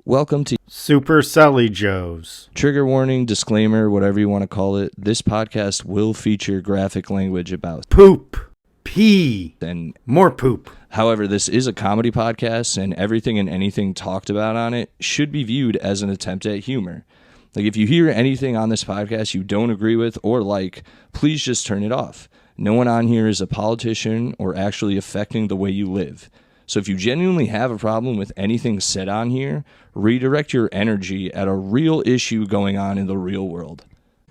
Welcome to Super Selli Joes. Trigger warning, disclaimer, whatever you want to call it. This podcast will feature graphic language about Poop. Pee. and More poop. however, this is a comedy podcast and everything and anything talked about on it should be viewed as an attempt at humor. Like if you hear anything on this podcast you don't agree with or like, please just turn it off. No one on here is a politician or actually affecting the way you live. So if you genuinely have a problem with anything said on here, redirect your energy at a real issue going on in the real world.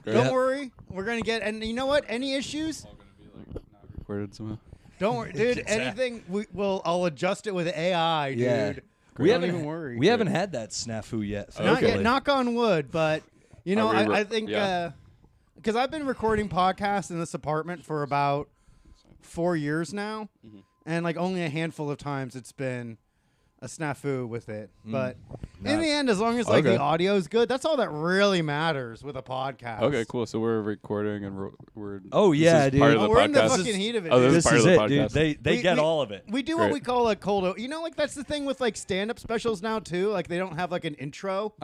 Don't worry, we're gonna get. And you know what? Any issues? All gonna be like not recorded somehow. Don't worry, dude. Anything? I'll adjust it with AI, dude. Yeah. Don't even worry. We haven't had that snafu yet. Not thankfully. yet. Knock on wood, but you know, I think yeah. Because I've been recording podcasts in this apartment for about 4 years now, and like only a handful of times it's been a snafu with it. But in the end, as long as like the audio is good, that's all that really matters with a podcast. Okay, cool. So we're recording and we're. Oh, yeah, this is dude. Part of the We're in the podcast. fucking heat of it. Oh, dude. this is part of the it, podcast. dude. They get all of it. We do what Great. we call a cold. You know, like that's the thing with like stand-up specials now too. Like they don't have like an intro.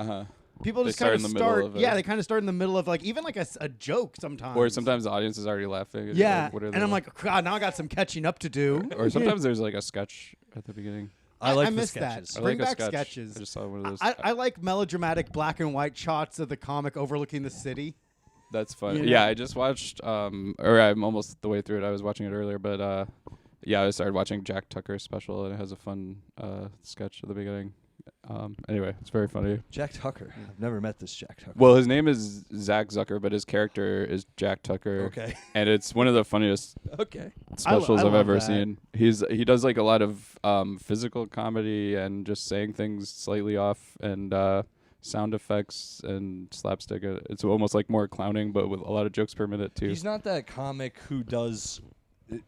People They just kind of start in the middle of it. Yeah, they kind of start in the middle of like even like a joke sometimes. Or sometimes the audience is already laughing. And Yeah, like, what are and they I'm like, God, now I got some catching up to do. Or sometimes there's like a sketch at the beginning. I like I the miss sketches. that. I Bring like a back sketch. sketches. I just saw one of those. I like melodramatic black and white shots of the comic overlooking the city. That's fun. You Yeah, know? I just watched. Or I'm almost the way through it. I was watching it earlier, but yeah, I started watching Jack Tucker's special, and it has a fun sketch at the beginning. Anyway, it's very funny. Jack Tucker. I've never met this Jack Tucker. Well, his name is Zach Zucker, but his character is Jack Tucker. Okay. And it's one of the funniest Okay. specials I I've love ever that. seen. He does like a lot of physical comedy and just saying things slightly off and sound effects and slapstick. It's almost like more clowning, but with a lot of jokes per minute too. He's not that comic who does.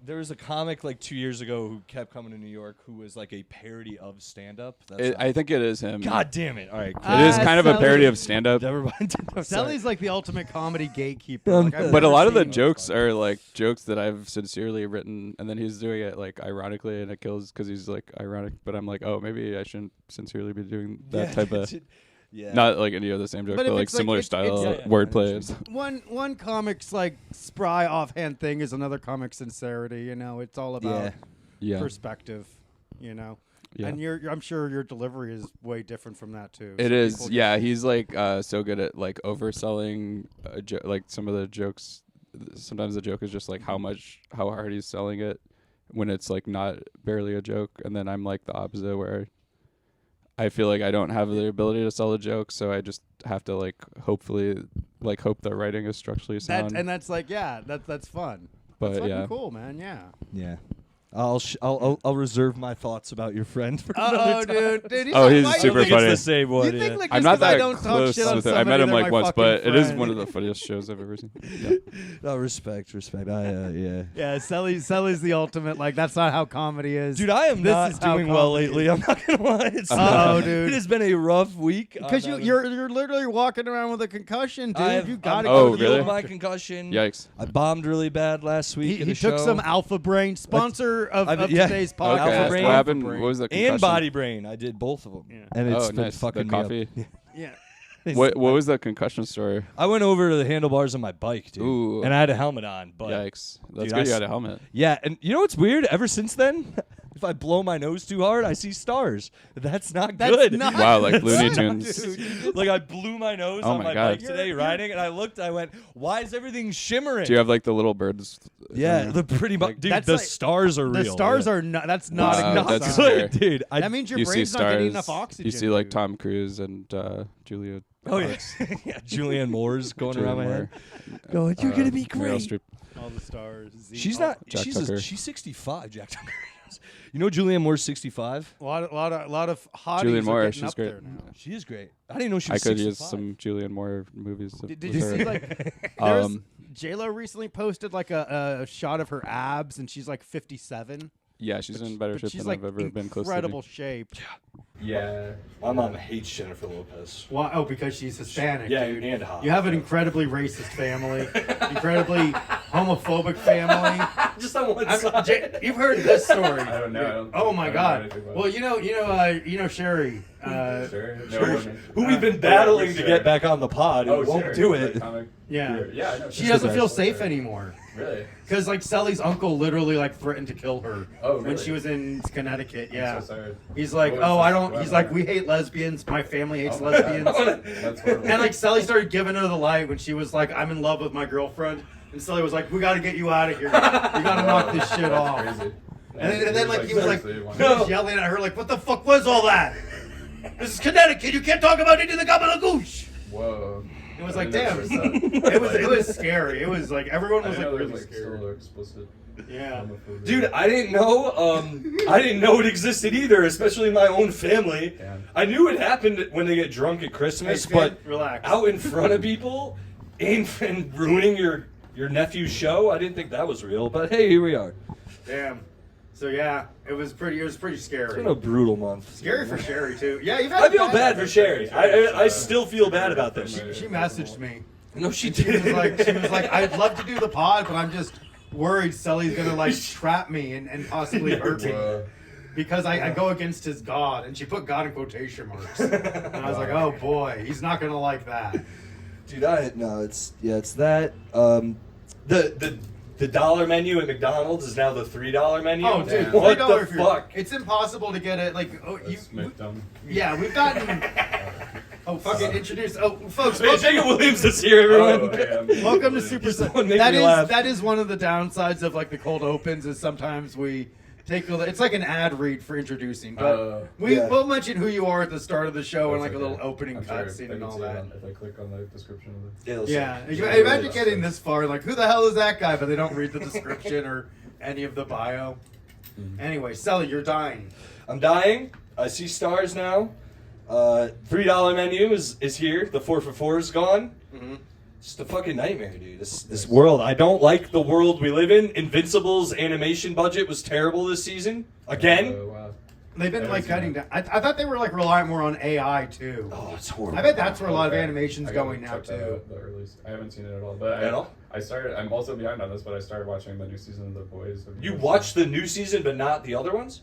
There was a comic like 2 years ago who kept coming to New York who was like a parody of stand-up. I think it is him. God damn it! All right, It is kind of a Selli. parody of stand-up. never mind. I'm sorry. Selli's like the ultimate comedy gatekeeper. Like, I've But a never lot of the seen- jokes are like jokes that I've sincerely written, and then he's doing it like ironically, and it kills because he's like ironic. But I'm like, oh, maybe I shouldn't sincerely be doing that Yeah, type of. Yeah. Not like any of the same jokes, But but, if like it's like- similar it's- style it's- wordplay. and stuff. One comic's like spry offhand thing is another comic's sincerity. You know, it's all about Yeah. perspective. You know. Yeah. And I'm sure your delivery is way different from that too. It So is, people yeah. He's like so good at like overselling, like some of the jokes. Sometimes the joke is just like how hard he's selling it, when it's like not barely a joke. And then I'm like the opposite, where I feel like I don't have the ability to sell a joke, so I just have to like hopefully like hope the writing is structurally sound. that's like that's fun. But That's fucking yeah. cool, man. Yeah. Yeah. I'll reserve my thoughts about your friend for another Oh, time. dude. Oh, he's why you super think funny. It's the same one. You think like I'm just not 'cause I that don't talk close shit on with it. I somebody, met him they're like my once, fucking but it is friend. one of the funniest shows I've ever seen. Yeah. No, respect. Yeah. Yeah, Selli's the ultimate. Like that's not how comedy is. Dude, I am This not is how doing well comedy lately. is. I'm not gonna lie. It's Oh, not. dude. It has been a rough week. Because you're literally walking around with a concussion, dude. You gotta Oh, go to really? the My doctor. concussion. Yikes. I bombed really bad last week. He in the took show. some Alpha Brain, sponsor of yeah. today's Okay. podcast. Alpha Brain. What happened? What was the concussion? and Body Brain. I did both of them. Yeah. And it's Oh, been nice. fucking The me coffee. up. Yeah. What was the concussion story? I went over to the handlebars on my bike, dude. Ooh. And I had a helmet on. But Yikes. That's dude, good you had a helmet. yeah, and you know what's weird? Ever since then, if I blow my nose too hard, I see stars. That's not That's good. not Wow, like good, Looney dude. Tunes. Like I blew my nose Oh on my my God. bike today riding, and I looked. I went, "Why is everything shimmering?" Do you have like the little birds? yeah, the pretty much, dude. That's The like- stars are real. The stars yeah. are not. That's not Wow, a good that's sign. scary. good, dude. That means your You see brain's not getting stars. enough oxygen. You see like dude. Tom Cruise and Julia. Oh yeah, yeah. Julianne Moore's going Julianne around my Moore, head. Going, you're gonna be Meryl great. Streep. all the stars. She's not. Jack She's Tucker. she's 65. Jack Tucker. You know Julianne Moore's 65. A lot of hotties Julianne are Moore, getting she's up great. there now. She is great. I didn't know she I was could 65. use some Julianne Moore movies. Did with you her. see like there's Um, J-Lo recently posted like a shot of her abs and she's like 57. Yeah, she's in better But shape she's than like I've ever been close to. incredible shape. Yeah, my mom hates Jennifer Lopez. Why? Oh, because she's Hispanic, Yeah, dude. and hot. You have an incredibly racist family, incredibly homophobic family. Just on one side. You've heard this story. I don't know. Oh my I don't know God. anything about Well, it. you know Sherry. Sure. Who we've been battling to get back on the pod and won't sure. do Like it. comic Yeah. theory. Yeah, I know. She doesn't feel safe anymore. Really? Because like Selly's uncle literally like threatened to kill her when really? she was in Connecticut. Yeah. I'm so sorry. He's like, What was oh, this? I don't. What He's happened? like, we hate lesbians. My family hates Oh my God. lesbians. That's horrible. And like Selly started giving her the light when she was like, I'm in love with my girlfriend. And Selly was like, we got to get you out of here. You got to knock this shit off. Crazy. And then like he was like seriously, he was yelling at her like, what the fuck was all that? This is Connecticut. You can't talk about it in the gabalagoosh. Whoa. It was I like, didn't damn. know there was that. It was scary. It was like everyone I was didn't like know there really was like scared. still explicit. Yeah. homophobia. Dude, I didn't know it existed either, especially in my own family. Damn. I knew it happened when they get drunk at Christmas, Hey, but Finn, relax. out in front of people and ruining your nephew's show, I didn't think that was real. But hey, here we are. Damn. So yeah, it was pretty It's scary. been a brutal month. Scary for Sherry too. Yeah, you've had. I feel bad for Sherry. I still feel bad about this. She messaged me. No, she She was did. like, I'd love to do the pod, but I'm just worried Selly's gonna like trap me and possibly hurt me Whoa. because I go against his God, and she put God in quotation marks, and I was like, oh boy, he's not gonna like that. Dude, it's that. The dollar menu at McDonald's is now the $3 menu. Oh, dude, Damn. what $3 the fuck? It's impossible to get it. Like, That's McDumb. yeah, we've gotten. Oh, fucking introduce. Oh, folks, Hey, Jacob Williams is here, everyone. Oh, yeah. welcome to Super. One make me laugh. That is one of the downsides of like the cold opens is sometimes we take it's like an ad read for introducing, but Yeah. we'll mention who you are at the start of the show and like That's a okay. little opening I'm sure cutscene I and can all see that. it if I click on the description of it. Yeah, Yeah. imagine getting this far, like who the hell is that guy? But they don't read the description or any of the bio. Anyway, Selly, you're dying. I'm dying. I see stars now. $3 menu is here. The 4 for 4 is gone. Mhm. It's just a fucking nightmare, dude. This world. I don't like the world we live in. Invincible's animation budget was terrible this season. Again. Wow. They've been I like haven't cutting seen down. I thought they were like relying more on AI too. Oh, it's horrible. I bet that's where a lot of Okay. animation's I gotta going now check that too. out, the early I haven't seen it at all. But At all? I started. I'm also behind on this, but I started watching the new season of The Boys. Have You guys watched seen the new season, but not the other ones?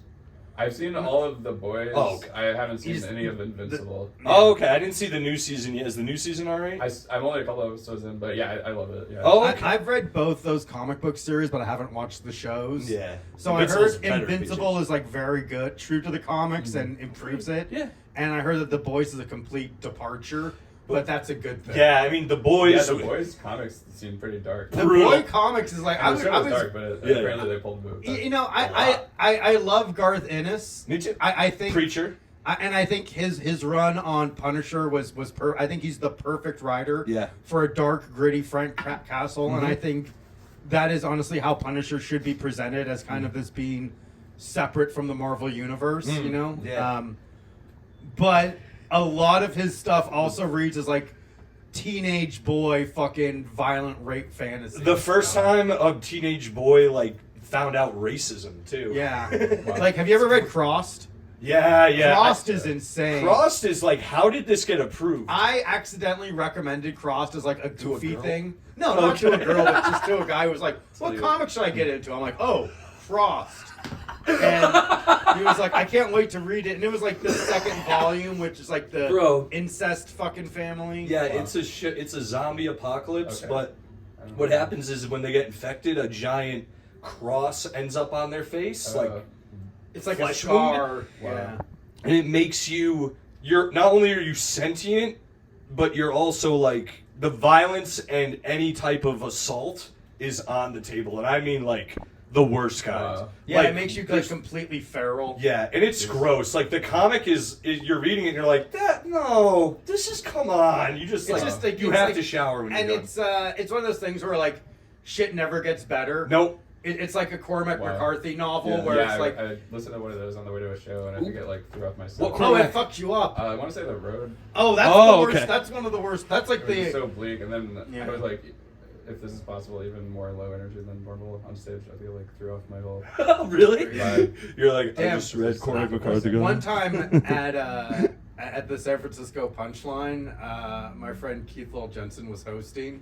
I've seen all of The Boys. Oh, okay. I haven't seen He's- any of Invincible. Oh, okay. I didn't see the new season yet. Is the new season alright? I'm only a couple episodes in, but yeah, I love it. Yeah. Oh, okay. I've read both those comic book series, but I haven't watched the shows. Yeah. So I Invincible's heard better, Invincible BJ. is like very good, true to the comics, and improves it. Yeah. And I heard that The Boys is a complete departure, but that's a good thing. Yeah, I mean, the boys. Yeah, The Boys comics seem pretty dark. The Brutal. Boy comics is like I was, dark, but Yeah. apparently they pulled the movie. you know, I love Garth Ennis. Me too. I think Preacher. I think his run on Punisher was I think he's the perfect writer Yeah. for a dark, gritty Frank Castle, and I think that is honestly how Punisher should be presented as kind of this being separate from the Marvel universe, you know. Yeah. But a lot of his stuff also reads as like teenage boy fucking violent rape fantasy. The first time a teenage boy like found out racism too. Yeah. Like, have you ever read Crossed? Yeah. Crossed is insane. Crossed is like, how did this get approved? I accidentally recommed Crossed as like a goofy girl? thing. No, not to a girl, but just to a guy who was like, "What you- comic should I get into?" I'm like, "Oh, Crossed." And he was like, "I can't wait to read it." And it was like the second volume, which is like the Bro. incest fucking family. Yeah, Wow. it's a zombie apocalypse, Okay. but I don't what know. happens is when they get infected, a giant cross ends up on their face, like, It's like Flesh a scar. wound? Yeah. and it makes you're not only are you sentient, but you're also like the violence and any type of assault is on the table, and I mean like the worst kind. Yeah, Like, it makes you like there's- completely feral. Yeah, and it's gross. Like the comic is you're reading it and you're like, that no, this is come on. You just It's like just like you it's have like- to shower when and you're done. it's one of those things where like shit never gets better. Nope. It's like a Cormac Wow. McCarthy novel Yeah. where Yeah, it's like, I listened to one of those on the way to a show, and I think it like threw off my What stuff. oh, Cormac? it fucked you up. I want to say The Road. Oh, that's Oh, the worst. okay. That's one of the worst. That's like It was just the so bleak, and then Yeah. I was like, if this is possible, even more low energy than normal on stage. I feel like threw off my whole. Really? Vibe. You're like, I Damn. just read Cormac Not McCarthy. going. one time at the San Francisco Punchline, my friend Keith Lowell Jensen was hosting,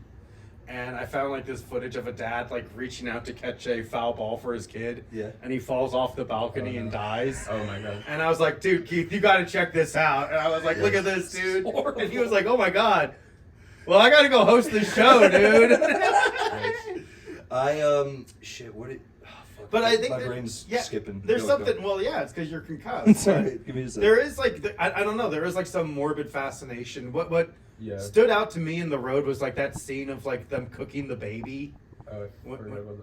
and I found like this footage of a dad like reaching out to catch a foul ball for his kid. Yeah. And he falls off the balcony and dies. Oh my god. And I was like, dude, Keith, you got to check this out. And I was like, look at this, dude. And he was like, oh my god. Well, I got to go host this show, dude. Shit, what did... fuck, But I think my brain's skipping. There's Go, something. go. Well, yeah, it's because you're concussed. Sorry, give me a second. There is like I don't know. There is like some morbid fascination. What Yeah. stood out to me in The Road was like that scene of like them cooking the baby. Oh, What-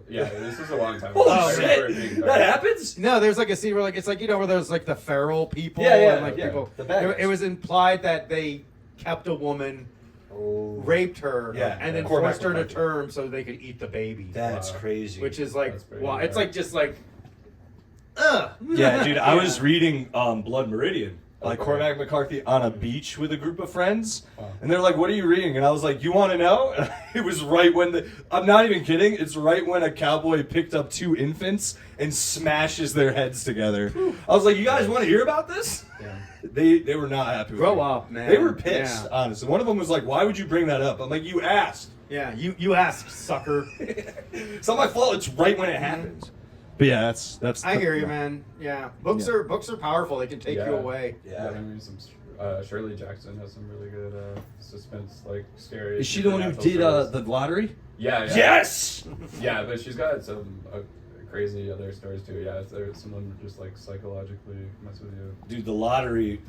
yeah, this was a long time Holy ago. I remember it shit! being That dark. happens? No, there's like a scene where like it's like where there's like the feral people. Yeah, and like yeah, people. the bad guys. It was implied that they kept a woman, Oh. raped her, Yeah, and then Cormac forced her to McCarthy. term so they could eat the baby. That's Wow. crazy. Which is like, That's pretty wow, it's bad. like just like, ugh. Yeah, dude, I was Yeah. reading Blood Meridian by Okay. Cormac McCarthy on a beach with a group of friends. Wow. And they're like, what are you reading? And I was like, you want to know? And it was right when I'm not even kidding, it's right when a cowboy picked up 2 infants and smashes their heads together. I was like, you guys want to hear about this? Yeah. They were not happy with Grow me. up, man. They were pissed, Yeah. honestly. One of them was like, why would you bring that up? I'm like, you asked. Yeah, you asked, sucker. It's not my fault, it's right when it happens. But yeah, that's I hear you, man. Yeah, books are powerful. They can take you away. Yeah, I mean, some Shirley Jackson has some really good suspense, like scary. Is she the one who did supernatural stories. the lottery? Yeah, yeah. Yes! Yeah, but she's got some crazy other stories too. Yeah, if there's someone just like psychologically mess with you. Dude, the lottery.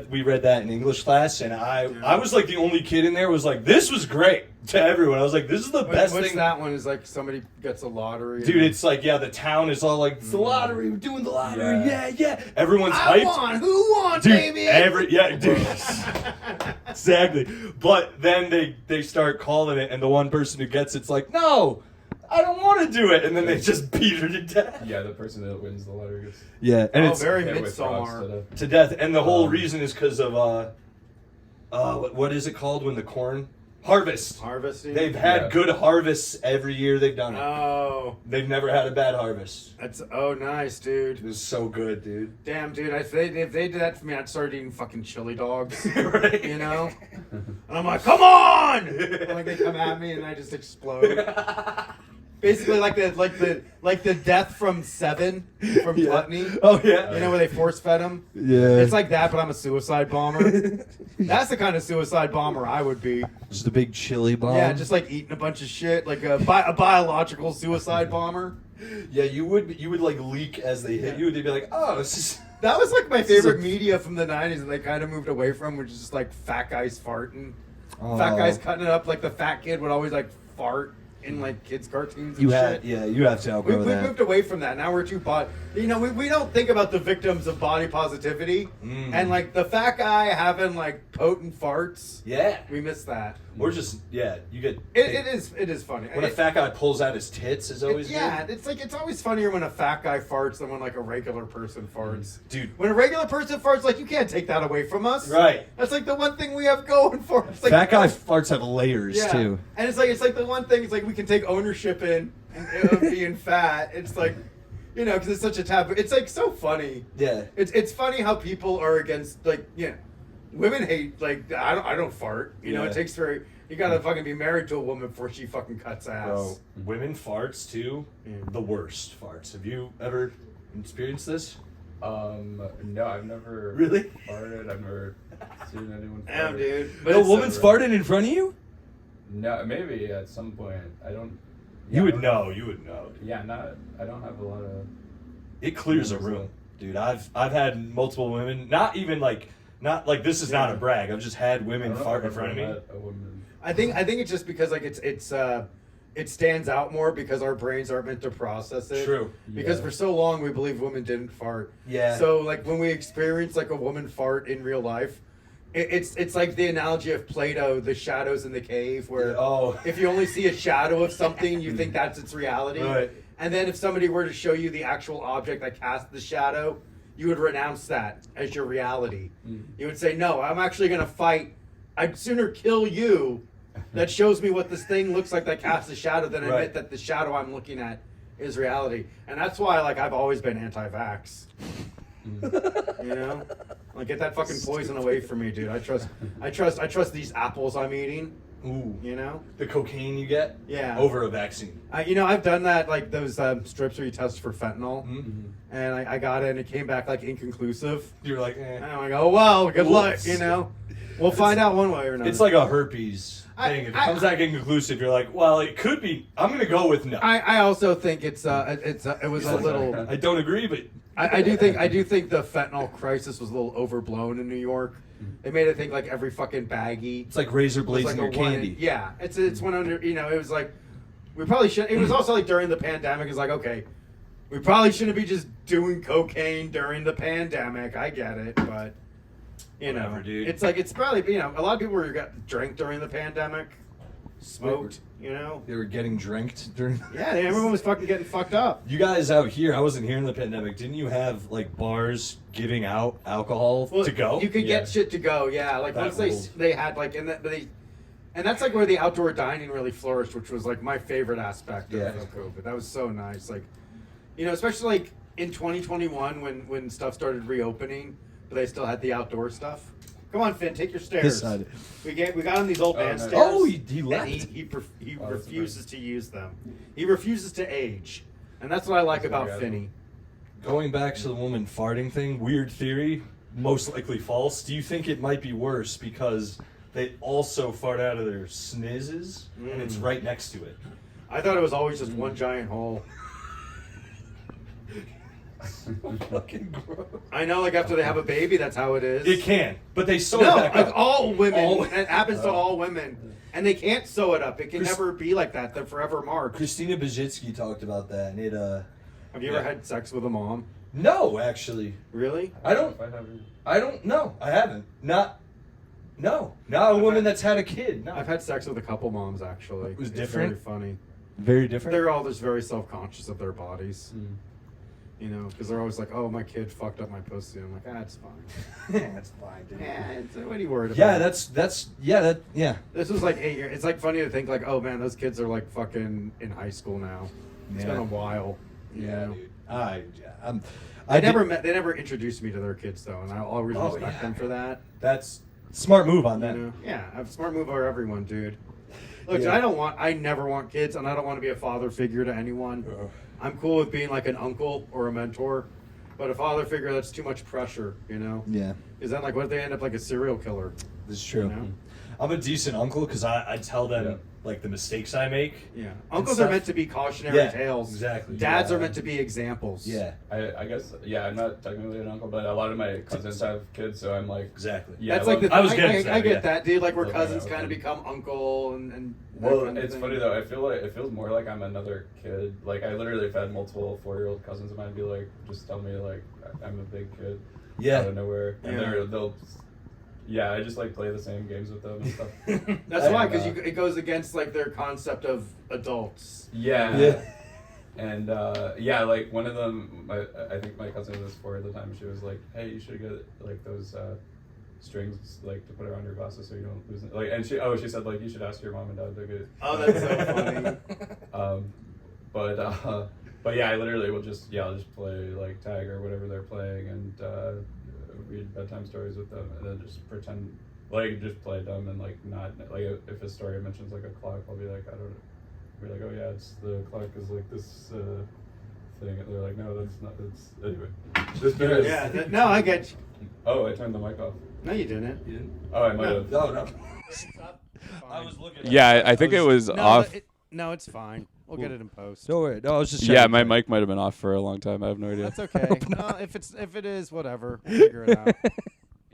We read that in English class, and I was like the only kid in there. Was like, this was great to everyone. I was like, this is the best What's thing. that one? Is like somebody gets a lottery. Dude, it's like the town is all like, it's the lottery. We're doing the lottery. Yeah. Yeah. Everyone's I hyped. won. Who won, Dude, baby? dude, exactly. But then they start calling it, and the one person who gets it's like, no, I don't want to do it, and then they just beat her to death. Yeah, the person that wins the lottery gets Yeah, and Oh, it's very hit with rocks Midsommar. to death, and the whole reason is because of what is it called when the corn harvest? Harvesting. They've had Yeah. good harvests every year they've done it. Oh, They've never had a bad harvest. that's nice, It dued. was so good, dude. Damn, dude. If they did that for me, I'd start eating fucking chili dogs. Right? You know. And I'm like, come on! And like they come at me, and I just explode. Basically, like the death from Seven from Gluttony. Oh yeah. You know where they force fed him? Yeah. It's like that, but I'm a suicide bomber. That's the kind of suicide bomber I would be. just a big chili bomb. Yeah, just like eating a bunch of shit, like a biological suicide bomber. Yeah, you would like leak as they hit you. They'd be like, oh, this is. That was like my This is favorite a- media from the 90s that they kind of moved away from, which is just like fat guys farting. Oh. Fat guys cutting it up, like the fat kid would always like fart in like kids' cartoons and You shit. you have to outgrow We've that. moved away from that. Now we're too we don't think about the victims of body positivity. And like the fat guy having like potent farts. Yeah. We miss that. Or just you get. It is funny. When a fat guy pulls out his tits is always good. it's always funnier when a fat guy farts than when like a regular person farts. Dude. When a regular person farts, like you can't take that away from us. Right. That's like the one thing we have going for us. Like, Fat guy farts have layers yeah. too. And it's like the one thing. It's like we can take ownership in of being fat. It's like, because it's such a taboo. It's like so funny. Yeah. It's funny how people are against women hate like I don't fart. Yeah. It takes you gotta fucking be married to a woman before she fucking cuts ass. Bro, women farts too. The worst farts. Have you ever experienced this? No, I've never Really? farted. I've never seen anyone fart. Damn, dude. No it's woman's so- farted in front of you? No, maybe at some point. I don't. You I would don't- know. You would know. Yeah, I don't have a lot of. It clears a room, dude. I've had multiple women. Not like this is not a brag. I've just had women I don't know fart if in front of I've me. met a woman. I think it's just because like it stands out more because our brains aren't meant to process it. True. Because Yeah. for so long we believe women didn't fart. Yeah. So like when we experience like a woman fart in real life, it's like the analogy of Plato, the shadows in the cave, where Oh. if you only see a shadow of something, you think that's its reality. Right. And then if somebody were to show you the actual object that cast the shadow, you would renounce that as your reality. You would say, no, I'm actually going to fight. I'd sooner kill you that shows me what this thing looks like that casts a shadow than admit Right. that the shadow I'm looking at is reality. And that's why like I've always been anti-vax. Like get that fucking poison away from me, dude. I trust these apples I'm eating. Ooh. You know? The cocaine you get? Yeah. Over a vaccine. I've done that, like those strips where you test for fentanyl. Mm-hmm. And I got it and it came back like inconclusive. You're like, And I'm like, oh, well, good luck, you know? We'll find out one way or another. It's like a herpes thing. If it comes back inconclusive, you're like, well, it could be. I'm going to go with no. I also think it was a little. I don't agree, but I do think the fentanyl crisis was a little overblown in New York. They made it think like every fucking baggie. it's like razor blades was in like your a candy. Yeah, it's one under. You know, it was like we probably should. It was also like during the pandemic. It's like okay, we probably shouldn't be just doing cocaine during the pandemic. I get it, but you Whatever, know, dude. it's like it's probably a lot of people were got drank during the pandemic, smoked. You know. They were getting drinked during. Yeah, everyone was fucking getting fucked up. You guys out here, I wasn't here in the pandemic. Didn't you have like bars giving out alcohol to go? You could get shit to go, yeah. Like That once ruled. they had like and that's like where the outdoor dining really flourished, which was like my favorite aspect Yeah. of COVID. That was so nice, like especially like in 2021 when stuff started reopening, but they still had the outdoor stuff. Come on, Finn, take your stairs. side. We got him these old man nice. stairs. Oh, he left. And he Oh, that's refuses to use them. He refuses to age, and that's what I like about very Finny. Going back to the woman farting thing, weird theory, most likely false. Do you think it might be worse because they also fart out of their snizzes and it's right next to it? I thought it was always just one giant hole. Fucking gross. I know, like after they have a baby, that's how it is. It can, but they sew No, it back like up. all women. All- It happens to all women. And they can't sew it up. It can Chris- never be like that. They're forever marked. Christina Bajitsky talked about that, and it Have you ever had sex with a mom? No, actually, Really? I don't. If I haven't- I don't know. I haven't. Not a woman that's had a kid. No. I've had sex with a couple moms, actually. It was It's different? very funny. Very different. They're all just very self-conscious of their bodies. You know, because they're always like, oh, my kid fucked up my pussy. I'm like, it's fine. That's fine, dude. What are you worried about? Yeah, yeah. This was like 8 years. It's like funny to think like, oh man, those kids are like fucking in high school now. It's Yeah. been a while. You Yeah, know? dude. They never introduced me to their kids though, and I always Oh, respect yeah. them for that. That's smart move on You that. know? Yeah, a smart move over everyone, dude. Look, Yeah. dude, I never want kids, and I don't want to be a father figure to anyone. Ugh. I'm cool with being like an uncle or a mentor, but a father figure, that's too much pressure, you know? Yeah, Is that like, what if they end up like a serial killer? this is true. You know? I'm a decent uncle because I tell them Yeah. like the mistakes I make. Yeah. Uncles stuff. are meant to be cautionary Yeah, tales. exactly. Dads Yeah. are meant to be examples. Yeah, I guess, yeah, I'm not technically an uncle, but a lot of my cousins have kids, so I'm like, exactly. yeah. That's like the I was thing. getting to I that, get yeah. that, dude. Like where Love cousins that, kind of okay. become uncle and Well, that kind of it's thing. funny though. I feel like it feels more like I'm another kid. Like I literally have had multiple 4-year-old cousins of mine be like, just tell me like I'm a big kid Yeah. out of nowhere, and Yeah. they'll, yeah, I just like play the same games with them and stuff. That's why, And, because it goes against like their concept of adults. Yeah. Yeah. And yeah, like one of them, I think my cousin was 4 at the time. She was like, "Hey, you should get like those strings like to put around your glasses so you don't lose it." Like, and she said like you should ask your mom and dad to get. Oh, that's so funny. But yeah, I literally will just I'll just play like tag or whatever they're playing and read bedtime stories with them and then just pretend like just play dumb and like not like if a story mentions like a clock, I'll be like be like, oh yeah, it's the clock is like this thing, and they're like, no, that's not. It's anyway. This bit is, Yeah. No, I get you. Oh, I turned the mic off. No, you didn't. You didn't? Oh, I might have. No. I was looking. At Yeah, I think it was off. No, it's fine. We'll get it in post. Don't worry. No, I was just. Yeah, checking. my mic might have been off for a long time. I have no idea. That's okay. No, if it is, whatever. We'll figure it out.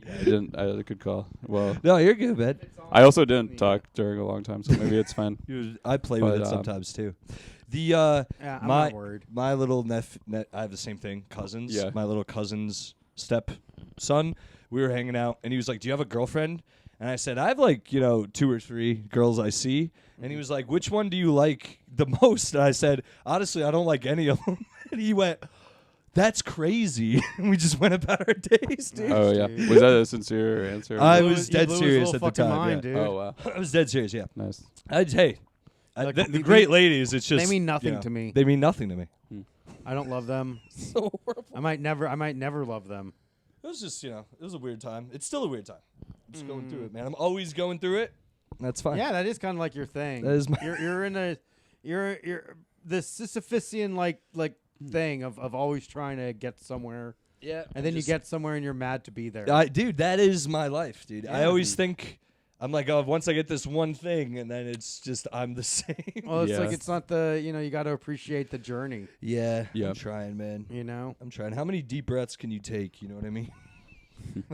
I didn't. I could call. Well, No, you're good, man. I also didn't talk during a long time, so maybe it's fine. I play But, with it sometimes too. The Yeah, I'm my not worried. my little I have the same thing. Cousins. Yeah. My little cousin's stepson. We were hanging out, and he was like, "Do you have a girlfriend?" And I said, "I have like 2 or 3 girls I see." And he was like, "Which one do you like the most?" And I said, "Honestly, I don't like any of them." And he went, "That's crazy." And we just went about our days, dude. Oh yeah, Dude. was that a sincere answer? I You was blew dead his serious little at the fucking time. mind, Yeah. dude. Oh wow, I was dead serious. Yeah. nice. Like, the they- great ladies. It's just they mean nothing you know, to me. They mean nothing to me. I don't love them. So horrible. I might never love them. It was just, it was a weird time. It's still a weird time. I'm just going through it, man. I'm always going through it. That's fine. Yeah, that is kind of like your thing. That is my you're in a you're the Sisyphusian like thing of always trying to get somewhere. Yeah. And then you get somewhere and you're mad to be there. Dude, that is my life, dude. Yeah. I always think I'm like, oh, once I get this one thing, and then it's just I'm the same. Well, it's Yeah. like it's not the you got to appreciate the journey. Yeah. Yeah. I'm trying, man. You know. I'm trying. How many deep breaths can you take? You know what I mean?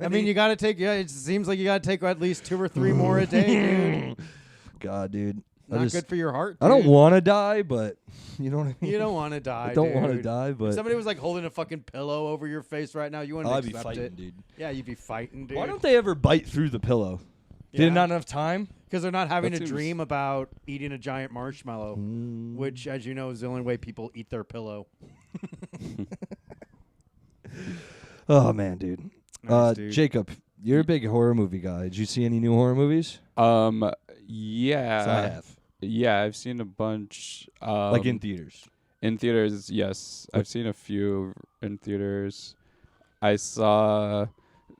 I mean, you got to take. Yeah, it seems like you got to take at least 2 or 3 more a day, dude. God, dude. Not good for your heart. Dude. I don't want to die, but you know what I mean. You don't want to die. I don't want to dude. die, but If somebody was like holding a fucking pillow over your face right now, you wouldn't I'd be accept fighting, it. dude. Yeah, you'd be fighting, dude. Why don't they ever bite through the pillow? Yeah. Did not enough time? Because they're not having That a seems- dream about eating a giant marshmallow, which, as you know, is the only way people eat their pillow. Oh man, dude. Nice, dude. Jacob, you're a big horror movie guy. Did you see any new horror movies? Yeah. 'Cause I have. Yeah, I've seen a bunch. Like in theaters. In theaters, yes. I've seen a few in theaters. I saw.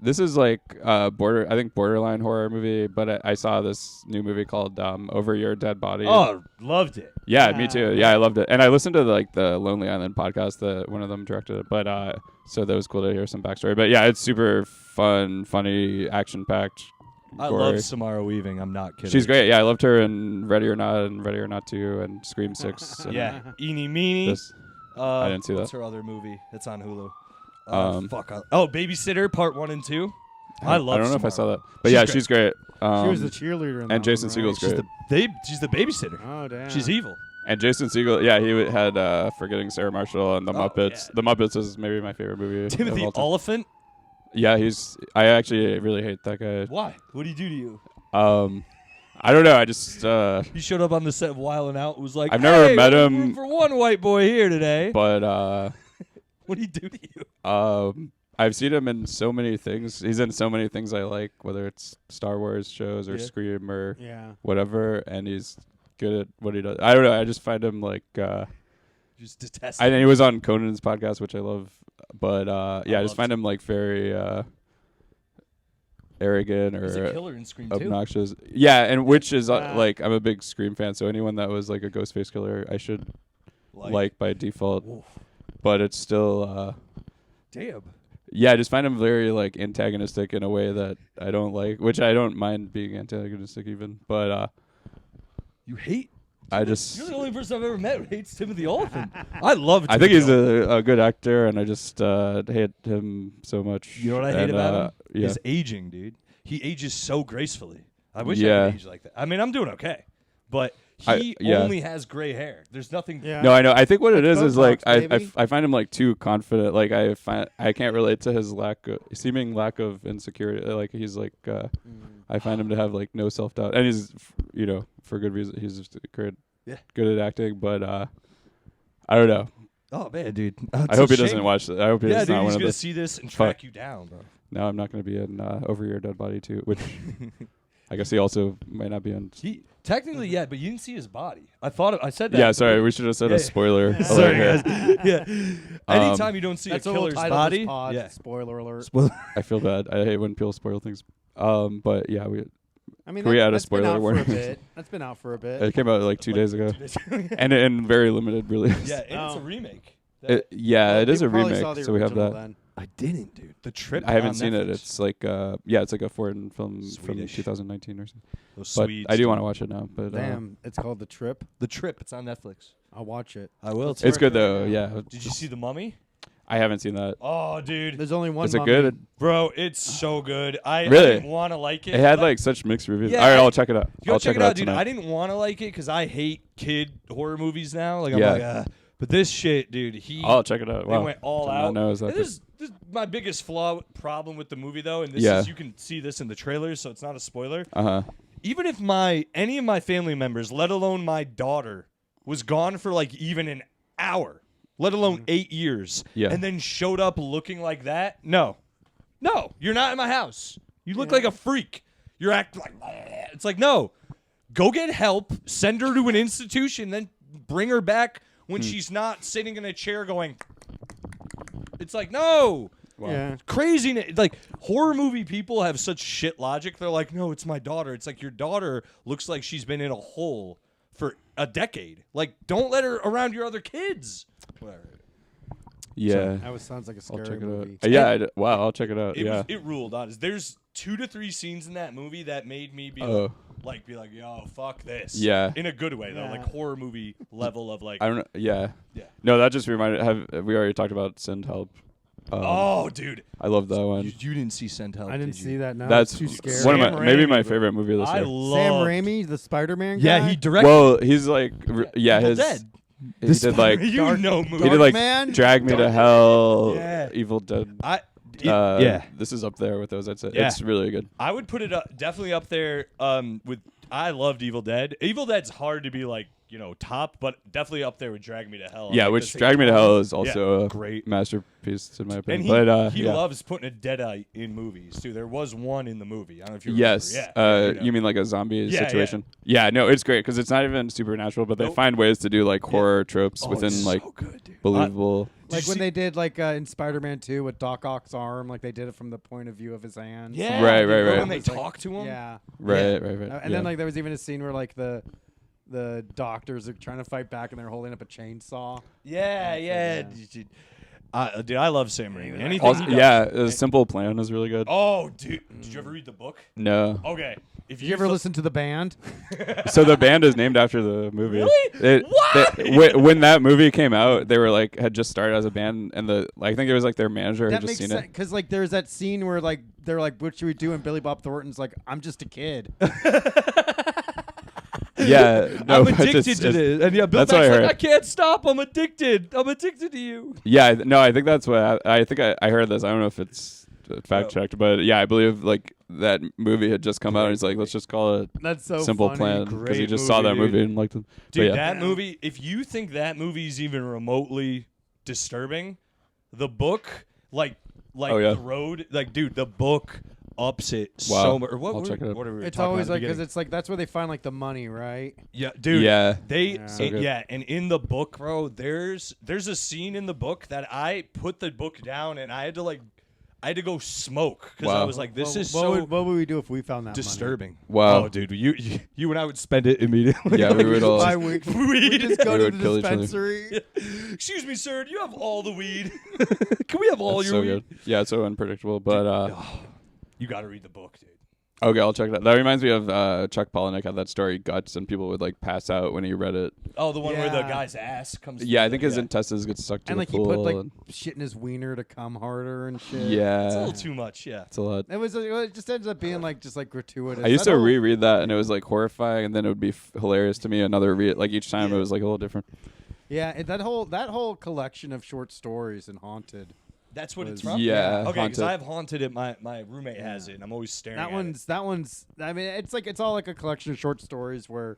This is like I think borderline horror movie, but I saw this new movie called Over Your Dead Body. Oh, loved it. Yeah, me too. Yeah, I loved it, and I listened to the Lonely Island podcast that one of them directed it. But so that was cool to hear some backstory. But yeah, it's super fun, funny, action packed. I love Samara Weaving. I'm not kidding. She's great. Yeah, I loved her in Ready or Not and Ready or Not 2 and Scream 6. And Yeah. Eeny Meeny. this. I didn't see What's that. her other movie? It's on Hulu. Fuck. Babysitter Part 1 and 2. I love. I don't know if I saw Samara. that, but yeah, she's great. She was the cheerleader in that and Jason one, right? Segel's great. She's the babysitter. Oh, damn. She's evil. And Jason Segel, yeah, he had Forgetting Sarah Marshall and The Oh, Muppets. yeah. The Muppets is maybe my favorite movie. of Timothy all time. Oliphant. Yeah, I actually really hate that guy. Why? What did he do to you? I don't know. I just He showed up on the set of Wild 'N Out. Was like, I've never "Hey, met we have him." room for one white boy here today. but What did he do to you? I've seen him in so many things. He's in so many things I like, whether it's Star Wars shows or Yeah. Scream or Yeah. whatever, and he's good at what he does. I don't know. I just find him like Just detest. and he was on Conan's podcast, which I love. But yeah, I just loved find him like very arrogant He's a or killer in Scream 2. obnoxious. Yeah, and which is Yeah. like I'm a big Scream fan, so anyone that was like a Ghostface killer, I should like by default. Oof. But it's still Damn. yeah, I just find him very like antagonistic in a way that I don't like, which I don't mind being antagonistic even. But You hate. I just You're the only person I've ever met who hates Timothy Oliphant. I love. I think Timothy he's Oliphant. a good actor, and I just hate him so much. You know what I hate And, about him? Yeah. His aging, dude. He ages so gracefully. I wish Yeah. I could age like that. I mean, I'm doing okay, but he yeah. only has gray hair. There's nothing. Yeah. No, I know. I think what it is Botox, like baby. I find him like too confident. Like I can't relate to his seeming lack of insecurity. Like he's like I find him to have like no self doubt, and he's for good reason. He's just great, good at acting. But I don't know. Oh man, dude. I hope he doesn't watch that. I hope he's Yeah, not dude. one He's of gonna the. see this and Fuck. track you down, bro. No, I'm not going to be in Over Your Dead Body too. Which I guess he also might not be on. Technically, yeah, but you didn't see his body. I said that. Yeah, sorry. We should have said Yeah. a spoiler. alert Sorry, here. guys. Yeah. Anytime you don't see That's a a little killer's title of body, this pod. yeah. Spoiler alert. I feel bad. I hate when people spoil things. But yeah, I mean, Can we add a that's been spoiler out for warning? a bit. That's been out for a bit. it came out like 2 days ago, and very limited release. Yeah, and it's a Oh. remake. It is a People probably saw remake, the so we have original that. then. I didn't, dude. The Trip. I haven't on seen it. Netflix. It's like it's like a foreign film Swedish. from 2019 or something. Those But Swedes, I do dude. want to watch it now. But Damn, it's called The Trip. The Trip. It's on Netflix. I'll watch it. I will. Let's too. it's good Sorry, though. sorry. Yeah, Did you see The Mummy? I haven't seen that. Oh, dude. There's only one. Is it mummy. good? Bro, it's so good. I Really? didn't want to like it. It had like such mixed reviews. Yeah, All right, I- I'll check it out. Go I'll check it out, dude. tonight. I didn't want to like it because I hate kid horror movies now. Like I'm Yeah. like, but this shit, dude. I'll check it out. They Wow. went all Did not out. know it was that And good. this is my biggest problem with the movie, though, and this Yeah. is you can see this in the trailers, so it's not a spoiler. Uh-huh. Even if any of my family members, let alone my daughter, was gone for like even an hour, let alone 8 years, Yeah. and then showed up looking like that, no, you're not in my house. You look like a freak. You're acting like it's like no, go get help, send her to an institution, then bring her back when she's not sitting in a chair going. It's like no. Wow. Yeah. Crazy. Like, horror movie people have such shit logic. They're like, no, it's my daughter. It's like, your daughter looks like she's been in a hole for a decade. Like, don't let her around your other kids. Whatever. Yeah. That sounds like a I'll scary check it movie. out. Yeah. Wow. I'll check it out. It ruled on us. There's 2 to 3 scenes in that movie that made me be like, yo, fuck this. Yeah. In a good way, though. Yeah. Like, horror movie level of, like... I don't know. Yeah. Yeah. No, that just reminded. Have we already talked about Send Help? Oh, dude. I love that one. You didn't see Send Help, I didn't did you? see that. No, That's it's too scary. one Sam of maybe Raimi, my bro. favorite movie of this I year. love Sam Raimi, the Spider-Man guy? Yeah, he directed... Well, he's like, yeah, Evil his. Dead. He did like You Dark- know movie. he did like Man? Drag Me to Hell, Yeah. Evil Dead. Yeah. This is up there with those. I'd say Yeah. it's really good. I would put it definitely up there with... I loved Evil Dead. Evil Dead's hard to be like, top, but definitely up there with Drag Me to Hell. Yeah, Like, which the Drag Me to Hell is also a great. masterpiece in my opinion. And but he yeah. loves putting a deadite in movies too. There was one in the movie. I don't know if you Yes. remember. Yeah. You mean like a zombie Yeah, situation? Yeah. No, it's great because it's not even supernatural, but they Nope. find ways to do like horror tropes Oh, within it's like so good, dude. believable. Like you when see- they did like in Spider-Man 2 with Doc Ock's arm, like they did it from the point of view of his hand. Yeah, Right, dude, right, remember right. When they It's like- talk to him, Yeah. Right. And then like there was even a scene where like the doctors are trying to fight back and they're holding up a chainsaw. yeah. Dude, I love Sam Raimi. Anything also, he does. yeah, a Simple Plan is really good. Oh, dude, did you ever read the book? No. Okay, if Did you ever listen to the band? So the band is named after the movie. Really? Why? When that movie came out, they were like had just started as a band, and I think it was like their manager had That just makes seen sense it. because like there's that scene where like they're like, "What should we do?" And Billy Bob Thornton's like, "I'm just a kid." Yeah, no, I'm but addicted it's- to this. And yeah, Bill that's what Beck's I like, heard. I can't stop. I'm addicted. I'm addicted to you. Yeah, no, I think that's what I think. I heard this. I don't know if it's fact checked, but yeah, I believe like that movie had just come out, and he's like, let's just call it That's so Simple funny. Plan because he Great just saw that movie, movie and liked it. But Dude, yeah. that movie, if you think that movie's even remotely disturbing, the book, like Oh, yeah. The Road, like, dude, the book ups it Wow. so much. What I'll check it out. What are we It's talking always about at like the because beginning? it's like that's where they find like the money, right? Yeah, dude. Yeah. They So good. and in the book, bro, there's a scene in the book that I put the book down and I had to go smoke because I Wow. was like, this is what so would we do if we found that disturbing. Wow. Oh, dude, you and I would spend it immediately. Yeah, we would all. money? We just go We to would the kill each other. dispensary. Excuse me, sir. Do you have all the weed? Can we have all That's your so weed? good. Yeah, it's so unpredictable. But You got to read the book, dude. okay, I'll check that. That reminds me of Chuck Palahniuk had that story Guts, and people would like pass out when he read it. Oh, the one where the Yeah. guy's ass comes. Yeah, I through think the- his intestines get sucked to And the like he pool. put like and shit in his wiener to come harder and shit. yeah, It's a little too much. Yeah. it's a lot. It just ends up being like just like gratuitous. I used That to whole- reread that, and it was like horrifying, and then it would be hilarious to me. Another read, like each time, Yeah. it was like a little different. Yeah, and that whole collection of short stories in Haunted. That's what it's Was- from. Yeah, Okay, because Haunted. I have Haunted it. My roommate has it, and I'm always staring. That at one's. I mean, it's all like a collection of short stories where,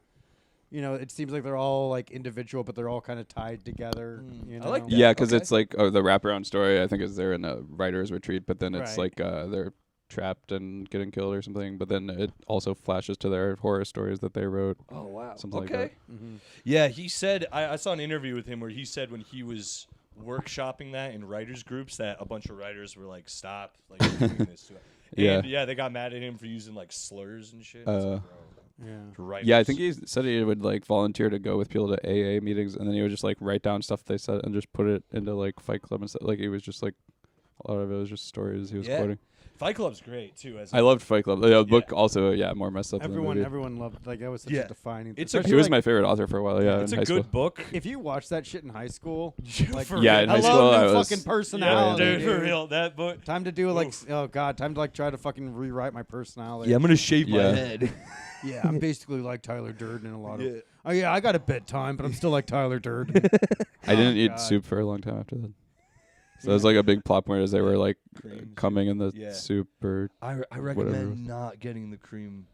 it seems like they're all like individual, but they're all kind of tied together. You know? I like that. Yeah, because okay. it's like the wraparound story. I think is they're in a writer's retreat, but then it's Right. like they're trapped and getting killed or something. But then it also flashes to their horror stories that they wrote. it. Oh wow. Something like okay. that. Yeah, he said. I saw an interview with him where he said when he was workshopping that in writers groups that a bunch of writers were like, "Stop, like you're doing this to it." And, yeah, they got mad at him for using like slurs and shit. It's like, bro, Yeah. writers. Yeah, I think he said he would like volunteer to go with people to AA meetings, and then he would just like write down stuff they said and just put it into like Fight Club and stuff. Like it was just like a lot of it was just stories he was Yeah. quoting. Fight Club's great too. As I loved Fight Club. The book also, more messed up. than the movie. Everyone loved like that was such Yeah. a defining. It's a especially, He was like, my favorite author for a while. Yeah, it's in a high good school. book. If you watched that shit in high school, like For Yeah, real. in I high school, love I new was- fucking Yeah, personality, dude, for dude. real. That book. Time to do like time to like try to fucking rewrite my personality. Yeah, I'm gonna shave my Yeah. head. Yeah, I'm basically like Tyler Durden in a lot of. Yeah. Oh yeah, I got a bedtime, but I'm still like Tyler Durden. I didn't eat God. soup for a long time after that. So it was like a big plot point as they were like Cream coming in the Yeah. soup or I Whatever. recommend not getting the cream.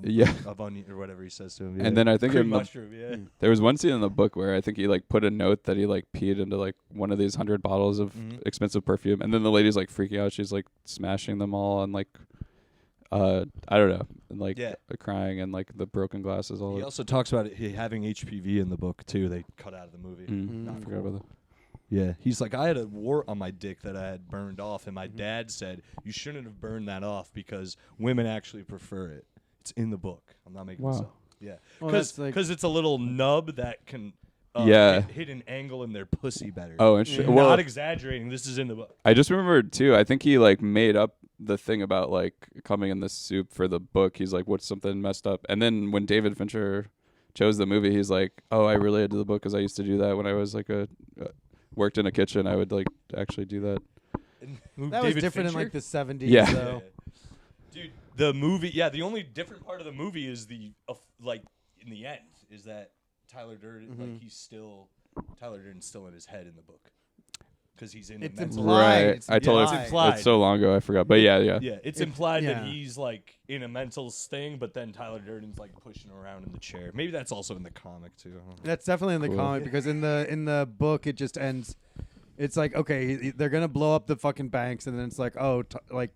Yeah. Of onion or whatever he says to him. Yeah. And then I think cream in the- mushroom. Yeah. there was one scene in the book where I think he like put a note that he like peed into like one of these 100 bottles of Mhm. expensive perfume, and then the lady's like freaking out. She's like smashing them all and like I don't know, and like Yeah. crying and like the broken glasses all. He also talks about it having HPV in the book too. They cut out of the movie. I Not forgot cool. about that. Yeah, he's like, I had a wart on my dick that I had burned off, and my dad said you shouldn't have burned that off because women actually prefer it. It's in the book. I'm not making this up. Yeah, because it's a little nub that can hit an angle in their pussy better. Oh, interesting. I'm Well, not exaggerating. This is in the book. I just remembered too. I think he like made up the thing about like coming in the soup for the book. He's like, what's something messed up? And then when David Fincher chose the movie, he's like, oh, I related to the book because I used to do that when I was like worked in a kitchen. I would like actually do that. That was different in like the 70s. Yeah. So. Dude, the movie. Yeah, the only different part of the movie is like in the end is that Tyler Durden, like Tyler Durden's still in his head in the book because he's in. It's the mental. implied. Right. It's I told implied. It's implied. It's so long ago I forgot. But yeah. Yeah, it's implied that yeah. he's like in a mental sting, but then Tyler Durden's like pushing around in the chair. Maybe that's also in the comic too. I don't know. That's definitely in the comic because in the book it just ends. It's like, okay, they're gonna blow up the fucking banks, and then it's like, oh, like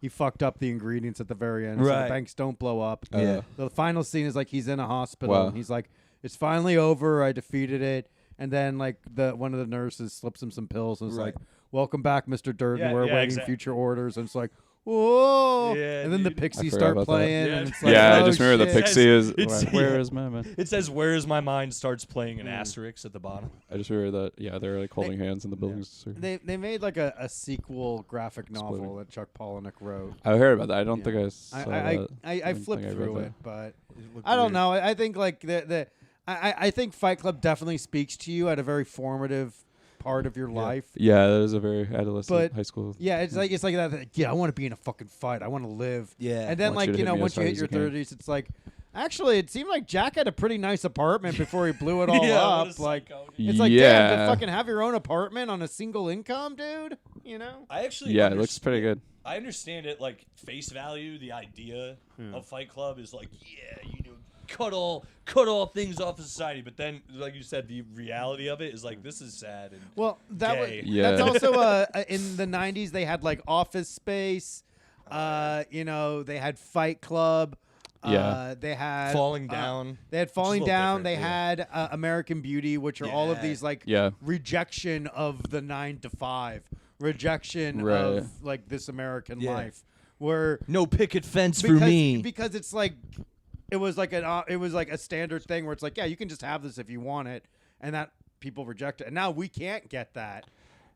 he fucked up the ingredients at the very end, so the Right. banks don't blow up. Yeah. The final scene is like he's in a hospital, Wow. and he's like, it's finally over. I defeated it, and then like one of the nurses slips him some pills, and it's Right. like, welcome back, Mr. Durden. Yeah, We're yeah, awaiting exactly. future orders, and it's like, whoa, Yeah, and then the dude. Pixies I forgot start about that. playing, Yeah. and it's like, Yeah, I oh, just remember the shit. Pixie is. It's- Where yeah. is my man? It says, "Where is my mind?" starts playing an asterisk at the bottom. I just remember that. Yeah, they're like holding hands in the buildings. They made like a sequel graphic novel Splitting. that Chuck Palahniuk wrote. I heard about that. I don't Yeah. think I saw that. I didn't flipped think I read through that. it, but I don't weird. know. I think like I think Fight Club definitely speaks to you at a very formative part of your life. Yeah, that is a very adolescent But- high school. Yeah, it's like that. Yeah, I want to be in a fucking fight. I want to live. Yeah. And then Want you like to hit me once as you hard hit as your you can. 30s, it's like actually it seemed like Jack had a pretty nice apartment before he blew it all Yeah, what up. a Like psycho. it's like yeah, damn, to fucking have your own apartment on a single income, dude. You know. I actually yeah, it looks pretty good. I understand it like face value. The idea of Fight Club is like, yeah, cut all things off of society. But then, like you said, the reality of it is like this is sad. And Well, that gay. that's Yeah. also in the 90s they had like Office Space. They had Fight Club. Yeah. They had Falling Down. They had a Falling little Down. They different, had American Beauty, which are all of Yeah. these like Yeah. rejection of the 9 to 5, rejection Right. of like this American Yeah. life, where No picket fence because it's like it was like a standard thing where it's like, yeah, you can just have this if you want it, and that people reject it, and now we can't get that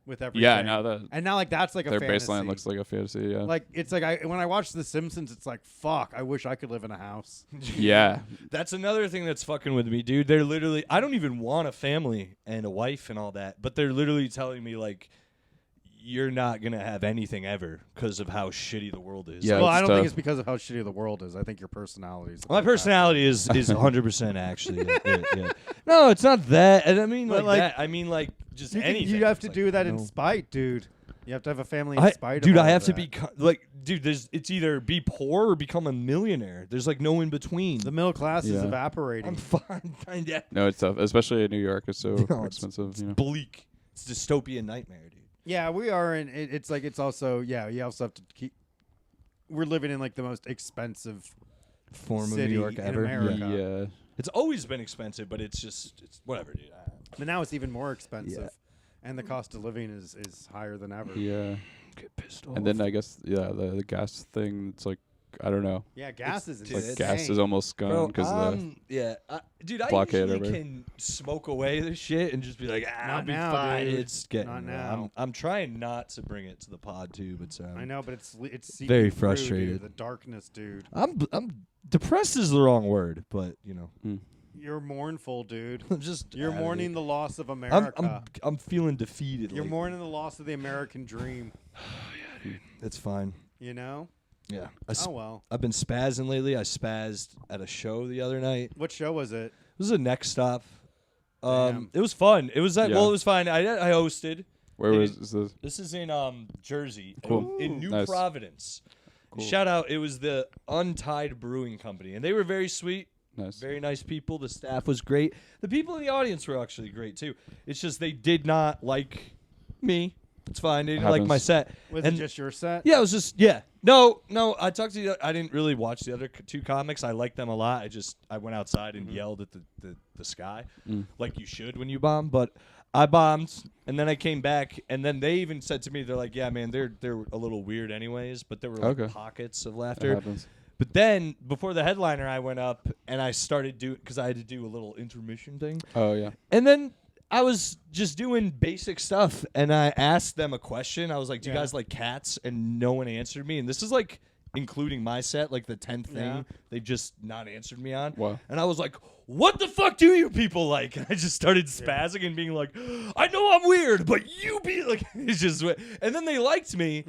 with everything. Yeah, now that and now like that's like a their fantasy. baseline looks like a fantasy. Yeah, Like it's like when I watch The Simpsons, it's like fuck. I wish I could live in a house. yeah, That's another thing that's fucking with me, dude. They're literally, I don't even want a family and a wife and all that, but they're literally telling me like, you're not gonna have anything ever because of how shitty the world is. Yeah. Well, it's I don't tough. think it's because of how shitty the world is. I think your personality is. My personality is 100% actually. Yeah. No, it's not that. And I mean But, like, like, that. I mean like just anything. You have to It's do like, that in no. spite, dude. You have to have a family in spite. Dude, of all I have of to that. be like, dude. It's either be poor or become a millionaire. There's like no in between. The middle class is Yeah. evaporating. I'm fine. Yeah. no, it's tough, especially in New York. It's so No, expensive. You know, Bleak. It's a dystopian nightmare, dude. Yeah, we are in. It's like it's also you also have to keep. We're living in like the most expensive Form of city New York in ever. America. yeah. It's always been expensive, but it's whatever, dude. But now it's even more expensive, and the cost of living is higher than ever. Yeah, Get pissed off. and then I guess the gas thing. It's like I don't know. Yeah, gas is dude, Like insane. gas is almost gone because dude, I blockade usually over. can smoke away this shit and just be like, Not I'll be now, fine. dude. It's getting Not there. now. I'm trying not to bring it to the pod too, but I know, but it's seeping Very through, frustrated. dude, the darkness, dude. I'm depressed is the wrong word, but You're mournful, dude. I'm just You're out of mourning it. the loss of America. I'm feeling defeated. You're lately. mourning the loss of the American dream. It's fine. You know? Yeah. Oh well. I've been spazzing lately. I spazzed at a show the other night. What show was it? This is a next stop. Damn. It was fun. It was Yeah. well, it was fine. I hosted. where It was is- this? This is in Jersey, Cool. in New Nice. Providence. Cool. Shout out! It was the Untied Brewing Company, and they were very sweet, Nice. very nice people. The staff was great. The people in the audience were actually great too. It's just they did not like me It's fine. They didn't like my set. Was And it just your set? yeah, it was just No, I talked to you. I didn't really watch the other two comics. I liked them a lot. I went outside and yelled at the sky, like you should when you bomb. But I bombed, and then I came back, and then they even said to me, they're like, "Yeah, man, they're a little weird, anyways." But there were like pockets of laughter. But then before the headliner, I went up and I started because I had to do a little intermission thing. Oh yeah. And then I was just doing basic stuff, and I asked them a question. I was like, "Do you guys like cats?" And no one answered me. And this is like including my set, like the 10th thing. They just not answered me on. Wow. And I was like, "What the fuck do you people like?" And I just started spazzing and being like, "I know I'm weird, but you be like," it's just. And then they liked me,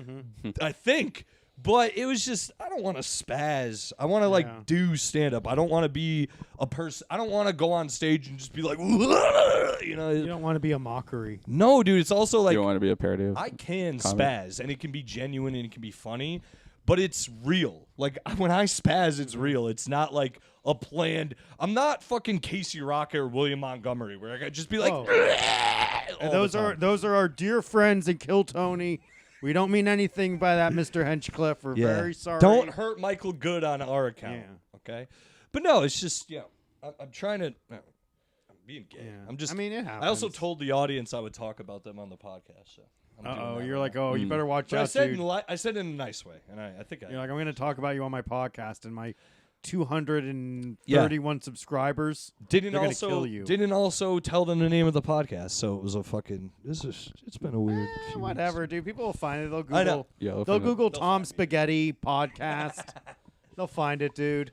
I think. But it was just, I don't want to spaz. I want to do stand up. I don't want to be a person. I don't want to go on stage and just be like, you know. You don't want to be a mockery. No, dude. It's also like, you don't want to be a parody of I can comedy. spaz, and it can be genuine and it can be funny, but it's real. Like when I spaz, it's real. It's not like a planned. I'm not fucking Casey Rocket or William Montgomery, where I could just be like. Those are our dear friends in Kill Tony. We don't mean anything by that, Mr. Henchcliffe. We're very sorry. Don't hurt Michael Good on our account. Yeah. Okay, but no, it's just I'm trying to. No, I'm being gay. Yeah. I'm just. I mean, it happens. I also told the audience I would talk about them on the podcast. So. You're like, you better watch But out, I said dude. I said in a nice way, and I think You're like, I'm going to talk about you on my podcast and my 231 subscribers. didn't gonna kill you. also tell them the name of the podcast, so it was a fucking. It's been a weird. Few Whatever, weeks. dude. People will find it. They'll Google. I know. Yeah, They'll find it. Google Tom Spaghetti podcast. They'll find it, dude.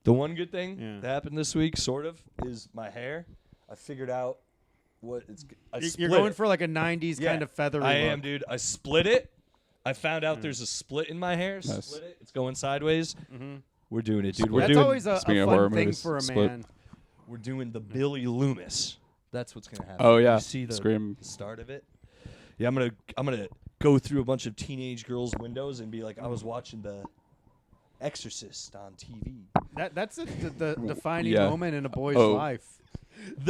The one good thing Yeah. that happened this week, sort of, is my hair. I figured out what it's. You're going for like a 90s kind of feathery I look. am, dude. I split it. I found out there's a split in my hair. Nice. Split it. It's going sideways. We're doing it, dude. We're That's doing- always a speaking of fun horror thing movies, for a split. man. We're doing the Billy Loomis. That's what's gonna happen. Oh, yeah. You see the Scream. start of it. Yeah, I'm gonna go through a bunch of teenage girls' windows and be like, I was watching The Exorcist on TV. That's the defining Yeah. moment in a boy's Oh. life.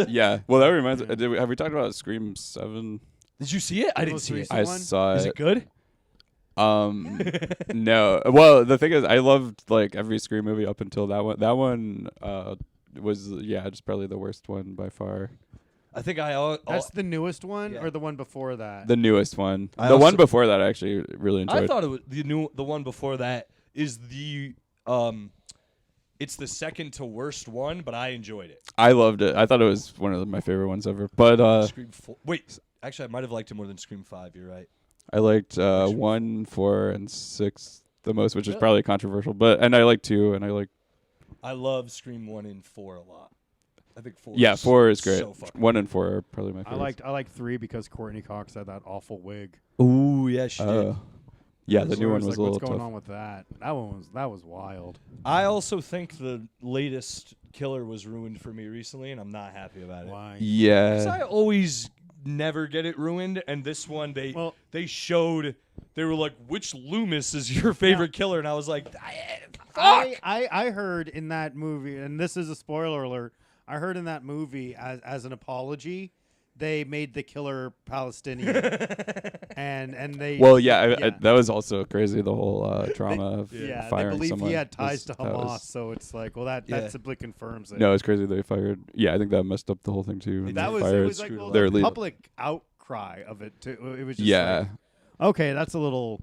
Yeah. Well, that reminds me. Have we talked about Scream 7? Did you see it? I didn't Most see it. recent I one? saw Is it good? No. Well, the thing is, I loved like every Scream movie up until that one. That one was just probably the worst one by far. I think That's the newest one Yeah. or the one before that? The newest one. I The one also- before that I actually really enjoyed. I thought it was the one before that is the it's the second to worst one, but I enjoyed it. I loved it. I thought it was one of my favorite ones ever. But Scream 4. Wait, actually, I might have liked it more than Scream 5. You're right. I liked 1, 4, and 6 the most, which is probably controversial. And I like 2, and I love Scream 1 and 4 a lot. I think 4. 4 is great. So fucking 1 and 4 are probably my favorites. I liked 3 because Courtney Cox had that awful wig. Ooh, yeah, she did. Yeah, the new one Whereas, was like, a little what's going tough. on with that? That was wild. I also think the latest killer was ruined for me recently, and I'm not happy about it. Why? 'Cause Yeah. I always never get it ruined, and this one they showed. They were like, "Which Loomis is your favorite killer?" And I was like, "Fuck!" I heard in that movie, and this is a spoiler alert. I heard in that movie as an apology, they made the killer Palestinian, and they that was also crazy. The whole trauma of they firing believe someone. he had ties to that was- Hamas, so it's like, well, that simply confirms it. No, it's crazy they fired. Yeah, I think that messed up the whole thing too. and that they was fired it was like well, their the leader. public outcry of it too. It was just Yeah. like, okay, that's a little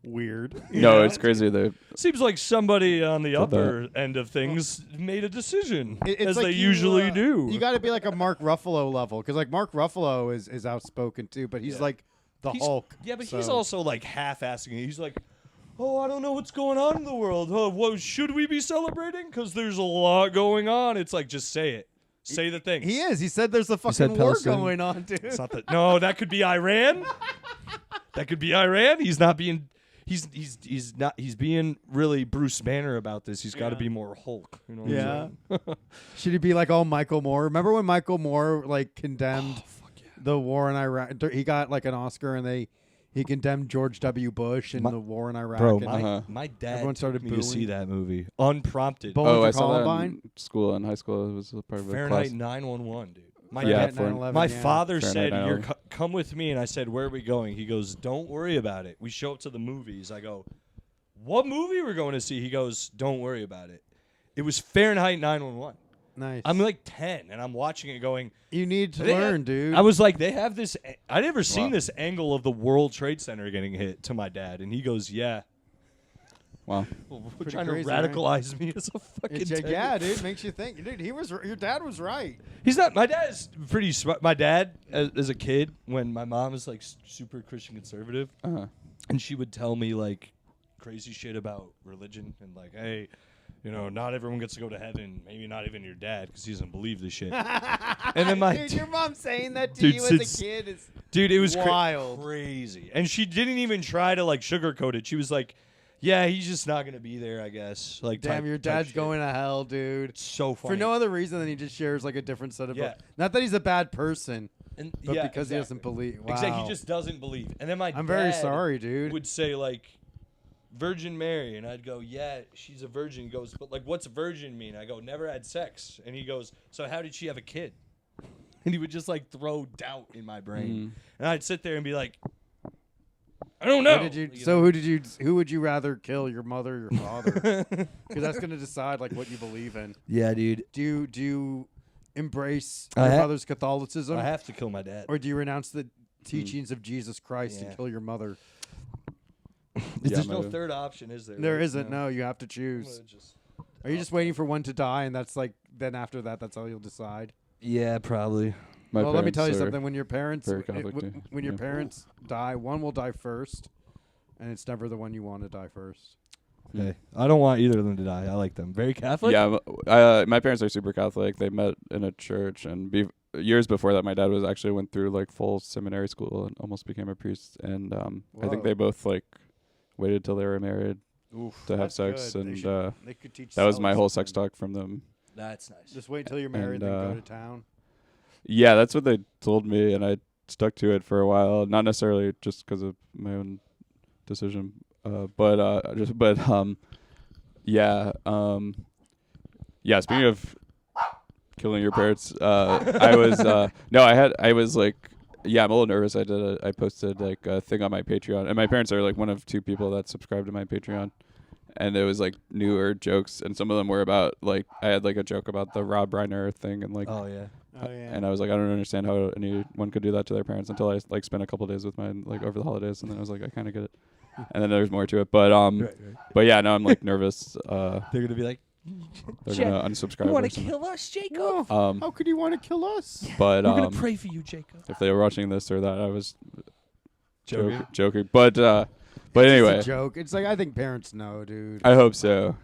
weird. you No, know? it's crazy. They Seems like somebody on the Did upper end of things made a decision, It's as like they you, usually do. You got to be like a Mark Ruffalo level, because like Mark Ruffalo is outspoken too, but he's like the Hulk. Yeah, but he's so- also like half-assing it. He's like, "Oh, I don't know what's going on in the world. Oh, what should we be celebrating? Because there's a lot going on." It's like, just say it. Say the thing. He is. He said there's a said fucking war Palestine. going on, dude. It's not that. No, that could be Iran. That could be Iran. He's not being. He's not. He's being really Bruce Banner about this. He's got to be more Hulk. You know what I'm Yeah. saying? Should he be like all Michael Moore? Remember when Michael Moore like condemned the war in Iraq? He got like an Oscar, and he condemned George W. Bush and the war in Iraq. Bro, and my dad Everyone started took me to see booing. that movie unprompted. Bowling for I saw that Columbine? in school in high school. It was a part of a Fahrenheit class. 9/11, dude. Fahrenheit for 9/11, My yeah. father Fahrenheit said, 9/11. come with me. And I said, where are we going? He goes, don't worry about it. We show up to the movies. I go, what movie we're going to see? He goes, don't worry about it. It was Fahrenheit 9/11. Nice. I'm like 10, and I'm watching it going, you need to They- learn, dude. I was like, they have this. I never seen Wow. this angle of the World Trade Center getting hit to my dad. And he goes, yeah. Wow. We're Pretty trying crazy, to right? radicalize me as a fucking It's, 10. yeah, dude, makes you think. Dude, your dad was right. He's not. My dad is pretty smart. My dad, as a kid, when my mom was like super Christian conservative, Uh-huh. and she would tell me like crazy shit about religion and like, hey, you know, not everyone gets to go to heaven. Maybe not even your dad because he doesn't believe this shit. And then my Dude, your mom saying that to Dude, you as since- a kid is dude, it was wild. crazy, and she didn't even try to like sugarcoat it. She was like, yeah, he's just not gonna be there, I guess. Like, Damn, type- your type dad's shit. going to hell, dude. It's so funny For no other reason than he just shares like a different set of. Yeah. Not that he's a bad person, And, but yeah, because he exactly. doesn't believe. Wow. Exactly, he just doesn't believe. And then my I'm very dad sorry, dude. would say like Virgin Mary, and I'd go, yeah, she's a virgin. He goes, but like, what's virgin mean? I go, never had sex. And he goes, so how did she have a kid? And he would just like throw doubt in my brain, and I'd sit there and be like, I don't know. What did you, so who would you rather kill, your mother or your father? Because that's gonna decide like what you believe in. Yeah, dude. Do you embrace I your ha- mother's Catholicism, I have to kill my dad. or do you renounce the teachings of Jesus Christ Yeah. and kill your mother? There's my no dad. third option, is there? There right? isn't. No. No, you have to I'm choose. gonna just- Are you just waiting for one to die, and that's like then after that, that's all you'll decide? Yeah, probably. My Well, let me tell you parents are something. When your parents, very Catholic too. when your Yeah. parents die, one will die first, and it's never the one you want to die first. Okay. I don't want either of them to die. I like them. Very Catholic. Yeah, my parents are super Catholic. They met in a church, and years before that, my dad was actually went through like full seminary school and almost became a priest. And I think Whoa. they both like waited till they were married Oof, to have that's sex, good. and They could teach. that was my Selli whole something. sex talk from them. That's nice. Just wait until you're married, And, then go to town. Yeah, that's what they told me, and I stuck to it for a while. Not necessarily just because of my own decision, yeah. Speaking of killing your parents, I was I'm a little nervous. I posted like a thing on my Patreon, and my parents are like one of two people that subscribe to my Patreon. And it was like newer jokes, and some of them were about like I had like a joke about the Rob Reiner thing, and like Oh yeah. Oh yeah. and I was like, I don't understand how anyone could do that to their parents until I like spent a couple days with mine like over the holidays, and then I was like, I kind of get it. And then there's more to it, but but yeah, now I'm like nervous. They're gonna be like, They're gonna unsubscribe. or something. us, Jacob? How could you want to kill us? But We're gonna pray for you, Jacob. if they were watching this or that, I was Joking. joking. But It's anyway, a joke. It's like I think parents know, dude. I hope so.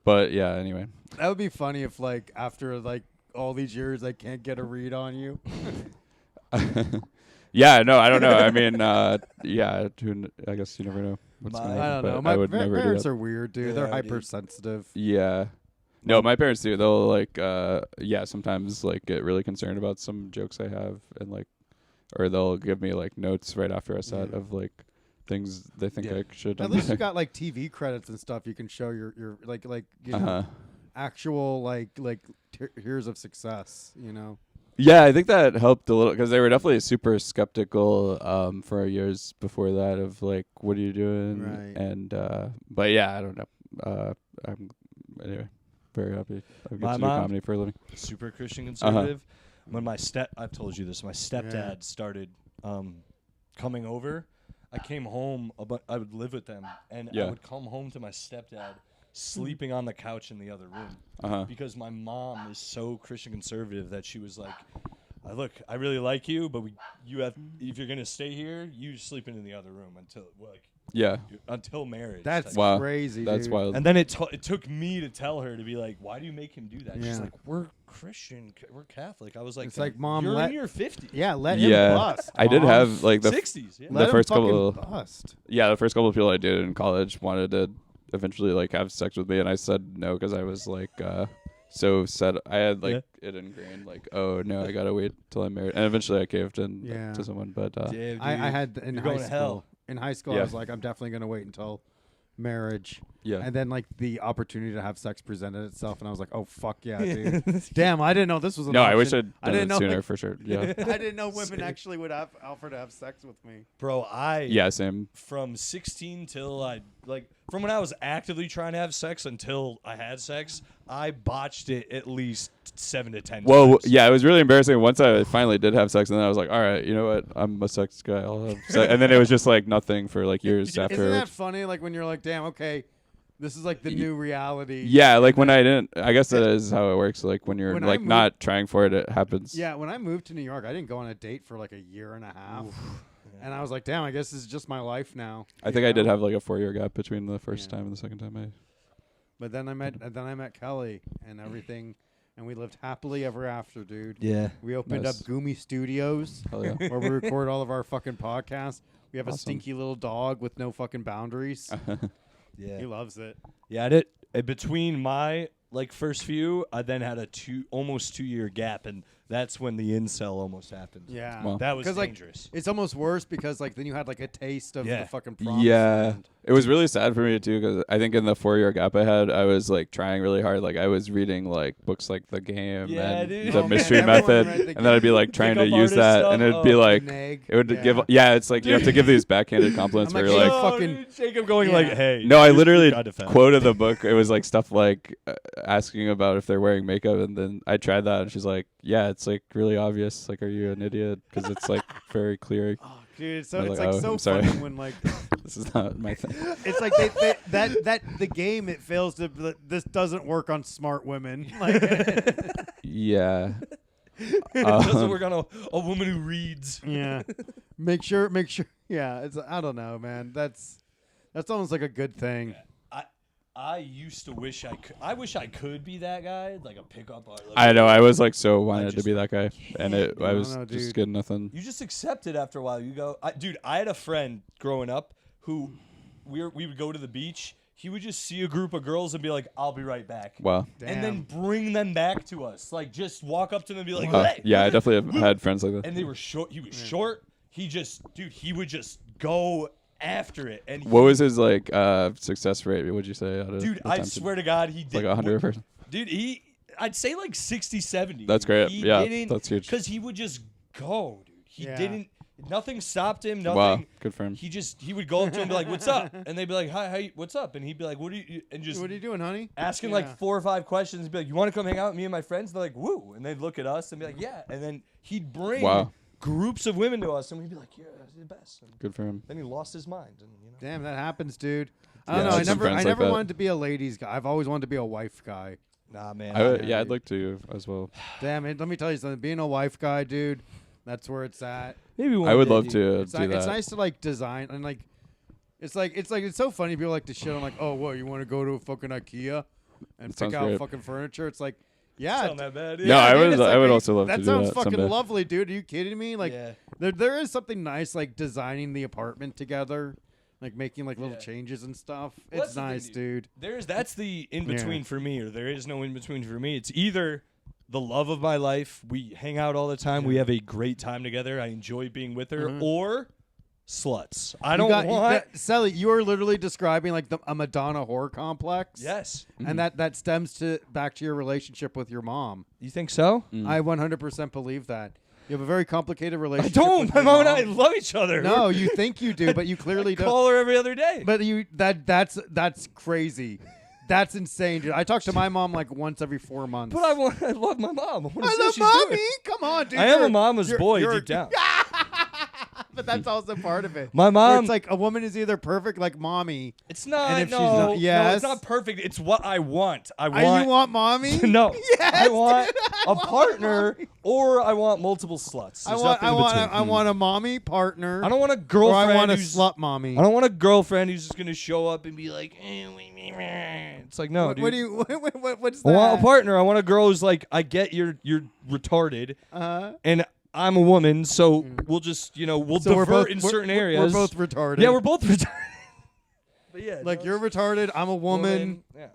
But yeah, anyway. That would be funny if like after like all these years I can't get a read on you. Yeah, no, I don't know. I mean, yeah, I guess you never know what's My- going I to don't happen. know. But My I would never do parents that. are weird, dude. Yeah, They're dude. hypersensitive. Yeah. No, my parents do. They'll like sometimes like get really concerned about some jokes I have, and like or they'll give me like notes right after a set Yeah. of like things they think Yeah. I should. At least you got like TV credits and stuff. You can show your like you know, uh-huh. actual like years of success. You know. Yeah, I think that helped a little because they were definitely super skeptical for years before that of like, what are you doing? Right. And but yeah, I don't know. I'm anyway very happy. I get My to do mom- comedy for a living. Super Christian conservative. When I've told you this, my stepdad Yeah. started coming over. I came home, I would live with them, and Yeah. I would come home to my stepdad sleeping on the couch in the other room Uh-huh. because my mom is so Christian conservative that she was like, "Look, I really like you, but if you're gonna stay here, you sleeping in the other room until marriage." That's type. Wow. crazy. That's dude. wild. And then it took me to tell her to be like, "Why do you make him do that?" She's Yeah. like, "We're Christian, we're Catholic." I was like, It's like, Mom, you're let- in your 50s." Yeah, let him Yeah, bust. I did Mom. have like the 60s. Yeah. Let the him first fucking couple- bust. the first couple of people I dated in college wanted to eventually like have sex with me, and I said no because I was like so set. I had like it ingrained like, oh no, I gotta wait till I'm married, and eventually I caved in Yeah. to someone. But Damn, I dude. had in You're high going to school. hell. In high school, I Yeah. was like, I'm definitely gonna wait until marriage. Yeah. And then like the opportunity to have sex presented itself, and I was like, "Oh fuck yeah, dude! Damn, I didn't know this was an No, option. I wish I'd I done didn't it know sooner like, for sure. Yeah. I didn't know women actually would offer to have sex with me. Bro, Yeah, same. from 16 till from when I was actively trying to have sex until I had sex, I botched it at least 7 to 10 Well, times. yeah, it was really embarrassing once I finally did have sex, and then I was like, all right, you know what? I'm a sex guy. I'll have sex. And then it was just like nothing for like years after. Isn't that funny? Like when you're like, "Damn, okay, this is like the new reality." Yeah, like when I didn't. I guess that is how it works. Like when you're When I like moved- not trying for it, it happens. Yeah, when I moved to New York, I didn't go on a date for like a year and a half. And I was like, damn, I guess this is just my life now. I think you I did know? have like a 4-year gap between the first Yeah. time and the second time. But then I met Kelly and everything, and we lived happily ever after, dude. Yeah. We opened Nice. up Goomy Studios Hell yeah. where we record all of our fucking podcasts. We have a Awesome. stinky little dog with no fucking boundaries. Yeah. He loves it. Yeah, I did. Between my first few, I then had a almost 2-year gap, and that's when the incel almost happened. Yeah. Wow. That was 'Cause, like, dangerous. it's almost worse because like then you had like a taste of Yeah. the fucking promise. Yeah, land. it was really sad for me too because I think in the 4-year gap I had, I was like trying really hard. Like I was reading like books like The Game Yeah, and dude. The Oh, man, Mystery everyone Method, read The and then I'd be Game. like trying to Pickup use artist that, stuff? and it'd Oh. be like Neg. it would Yeah. give. Yeah, it's like you have to give these backhanded compliments I'm where like, you're "Hey, like. fucking- dude, Jacob going Yeah. like, hey. No, I you're literally kind of fat. quoted the book. It was like stuff like asking about if they're wearing makeup, and then I tried that, and she's like, "Yeah, it's like really obvious. Like, are you an idiot? Because it's like very clear. Oh, dude, it's I was it's like, like "Oh, so I'm sorry." funny when like This is not my thing." it's like that the game it fails to this doesn't work on smart women. Like Yeah. It doesn't work on a woman who reads. yeah, make sure. Yeah, it's I don't know, man. That's almost like a good thing. I used to wish I could. I wish I could be that guy, like a pickup artist. I know. I was like so wanted to just be that guy, and I I was don't know, just dude. getting nothing. You just accept it after a while. You go, dude. I had a friend growing up who we would go to the beach. He would just see a group of girls and be like, "I'll be right back," Wow. and then bring them back to us. Like just walk up to them and be like, "Hey." Yeah, I definitely have had friends like that. And they were short. He was short. He would just go after it. And What was his like success rate? Would you say? Out of dude? I attempted? swear to God, he did like 100%. Dude, I'd say like 60, 70. That's great. He Yeah, didn't, that's huge. Because he would just go, dude. He Yeah. didn't. Nothing stopped him. Nothing. Wow, good for him. He would go up to him and be like, "What's up?" And they'd be like, "Hi, what's up?" And he'd be like, "What are you?" And just What are you doing, honey? asking Yeah. like 4 or 5 questions. He'd be like, "You want to come hang out with me and my friends?" And they're like, "Woo!" And they'd look at us and be like, "Yeah." And then he'd bring Wow. groups of women to us, and we'd be like, "Yeah, that's the best." And Good for him. then he lost his mind, and you know. Damn, that happens, dude. I Yeah, don't know. I I have some never friends like never that. wanted to be a ladies guy. I've always wanted to be a wife guy. Nah, man. Yeah, I'd like to as well. Damn it. Let me tell you something. Being a wife guy, dude, that's where it's at. Maybe one I would day, love dude. to It's, do like, that. it's nice to like design and like it's so funny people like to shit on like, oh, what, you want to go to a fucking IKEA and That sounds pick out great. fucking furniture? It's like, yeah. Sound that bad? No, I dude, would- it's I like, would also love to do sounds that fucking someday. lovely, dude. Are you kidding me? Like, Yeah. there is something nice like designing the apartment together, like making like little Yeah. changes and stuff. Well, It's that's the thing, nice, dude. That's the in between for me, or there is no in between for me. It's either the love of my life, we hang out all the time, we have a great time together, I enjoy being with her, or sluts. I don't want. Selli, you are literally describing like a Madonna horror complex. Yes, And that stems back to your relationship with your mom. you think so? I 100% believe that. You have a very complicated I relationship. don't. with My your mom and I love each other. No, you think you do, but you clearly don't. Call her every other day. But that's crazy. That's insane, dude. I talk to my mom like once every 4 months. But I love my mom. I want to I see what love she's mommy. doing. Come on, dude. I am You're- a mama's you're- boy you're- deep down. But that's also part of it. My Where mom. it's like a woman is either perfect like mommy. It's not. And if no, she's not- no, yes. it's not perfect. It's what I want. You want mommy? No, Yes, I want dude, I a want partner, or I want multiple sluts. There's nothing in between. I want a mommy partner. I don't want a or girlfriend. I want a who's- slut mommy. I don't want a girlfriend who's just gonna show up and be like, it's like no, What, dude. what do you? What's I that? want a partner. I want a girl who's like, I get you're retarded, and I'm a woman, so we'll just we'll So we're divert both in we're- certain we're- areas. We're both retarded. Yeah, we're both retarded. But yeah, like you're retarded. I'm a woman. Yeah.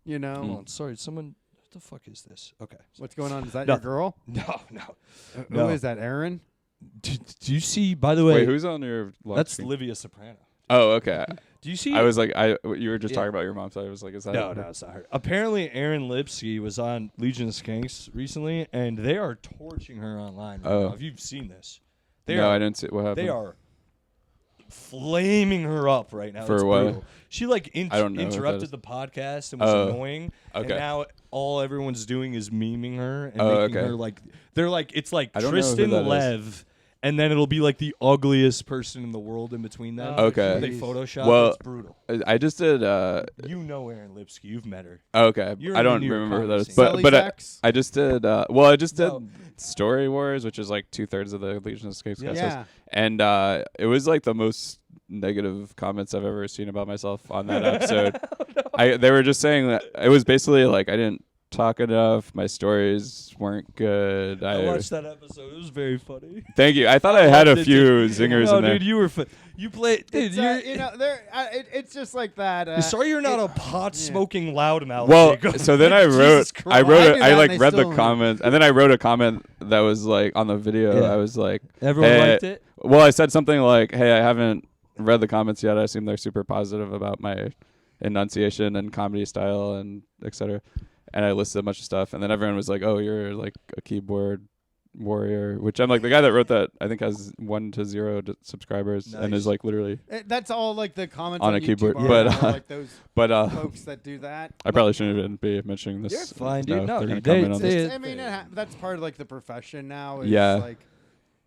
You know. Hold on, sorry, someone. What the fuck is this? Okay. What's going on? Is that Nothing. your girl? No. Who is that? Aaron? Do you see? By the way, Wait, who's on your? Lock that's screen? Livia Soprano. Oh, okay. Do you see? I was like, you were just talking about your mom, so I was like, is that? No, it's not her. Apparently, Aaron Lipsky was on Legion of Skanks recently, and they are torching her online. Right now. If you've seen this, I didn't see what happened. They are flaming her up right now. For it's what? brutal. She like interrupted the podcast and was annoying. Okay. And now everyone's doing is memeing her and making her like they're like it's like I don't Tristan know who that Lev. And then it'll be like the ugliest person in the world in between them. Okay. They Photoshop. Well, it's brutal. I just did. You know Aaron Lipsky. You've met her. Okay. You're I in the don't New York remember who that is. comedy But I just did. I just did No. Story Wars, which is like 2/3 of the Legion of Skanks. Yeah. And it was like the most negative comments I've ever seen about myself on that episode. They were just saying that it was basically like I didn't talk enough. My stories weren't good. I watched that episode. It was very funny. Thank you. I thought I had a few zingers in there. Dude, you were you played. Dude, it's just like that. Sorry, you're not a pot smoking loudmouth. Well, Jacob. so then I Jesus Christ. read the comments, and then I wrote a comment that was like on the video. Yeah. I was like, Everyone hey, liked it. Well, I said something like, "Hey, I haven't read the comments yet. I assume they're super positive about my enunciation and comedy style and etc." And I listed a bunch of stuff, and then everyone was like, "Oh, you're like a keyboard warrior," which I'm like the guy that wrote that. I think has 1 to 0 subscribers and is like literally. That's all like the comments on a YouTube keyboard, are, like those but folks that do that. I probably shouldn't even be mentioning this. You're fine, dude. No, they're gonna they- comment on this. I mean, that's part of like the profession now. Is Yeah. Like,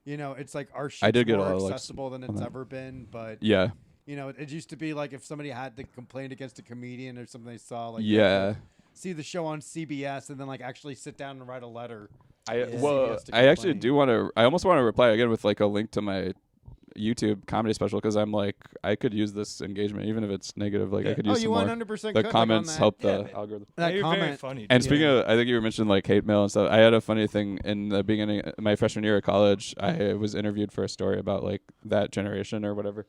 it's like our shit's I did get more a lot of accessible than it's ever been, but Yeah. it used to be like if somebody had to complain against a comedian or something they saw, like Yeah. see the show on CBS and then like actually sit down and write a letter. I CBS to I actually complain. do want to. I almost want to reply again with like a link to my YouTube comedy special because I'm like I could use this engagement even if it's negative. Like I could use you some more. 100% The could, comments like, on help that. the algorithm. That You're very comment. funny. And dude. speaking of, I think you mentioned like hate mail and stuff. I had a funny thing in the beginning, my freshman year of college. I was interviewed for a story about like that generation or whatever,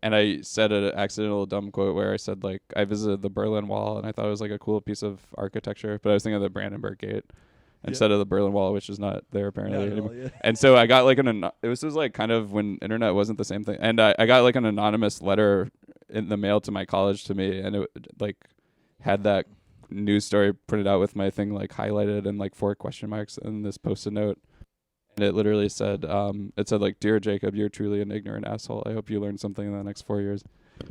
and I said an accidental dumb quote where I said like I visited the Berlin Wall and I thought it was like a cool piece of architecture, but I was thinking of the Brandenburg Gate instead of the Berlin Wall, which is not there apparently Not at anymore. all, yeah. And so I got like this was like kind of when internet wasn't the same thing, and I got like an anonymous letter in the mail to my college to me, and it like had that news story printed out with my thing like highlighted and like 4 question marks and this post-it note, and it literally said like, "Dear Jacob, you're truly an ignorant asshole. I hope you learn something in the next 4 years."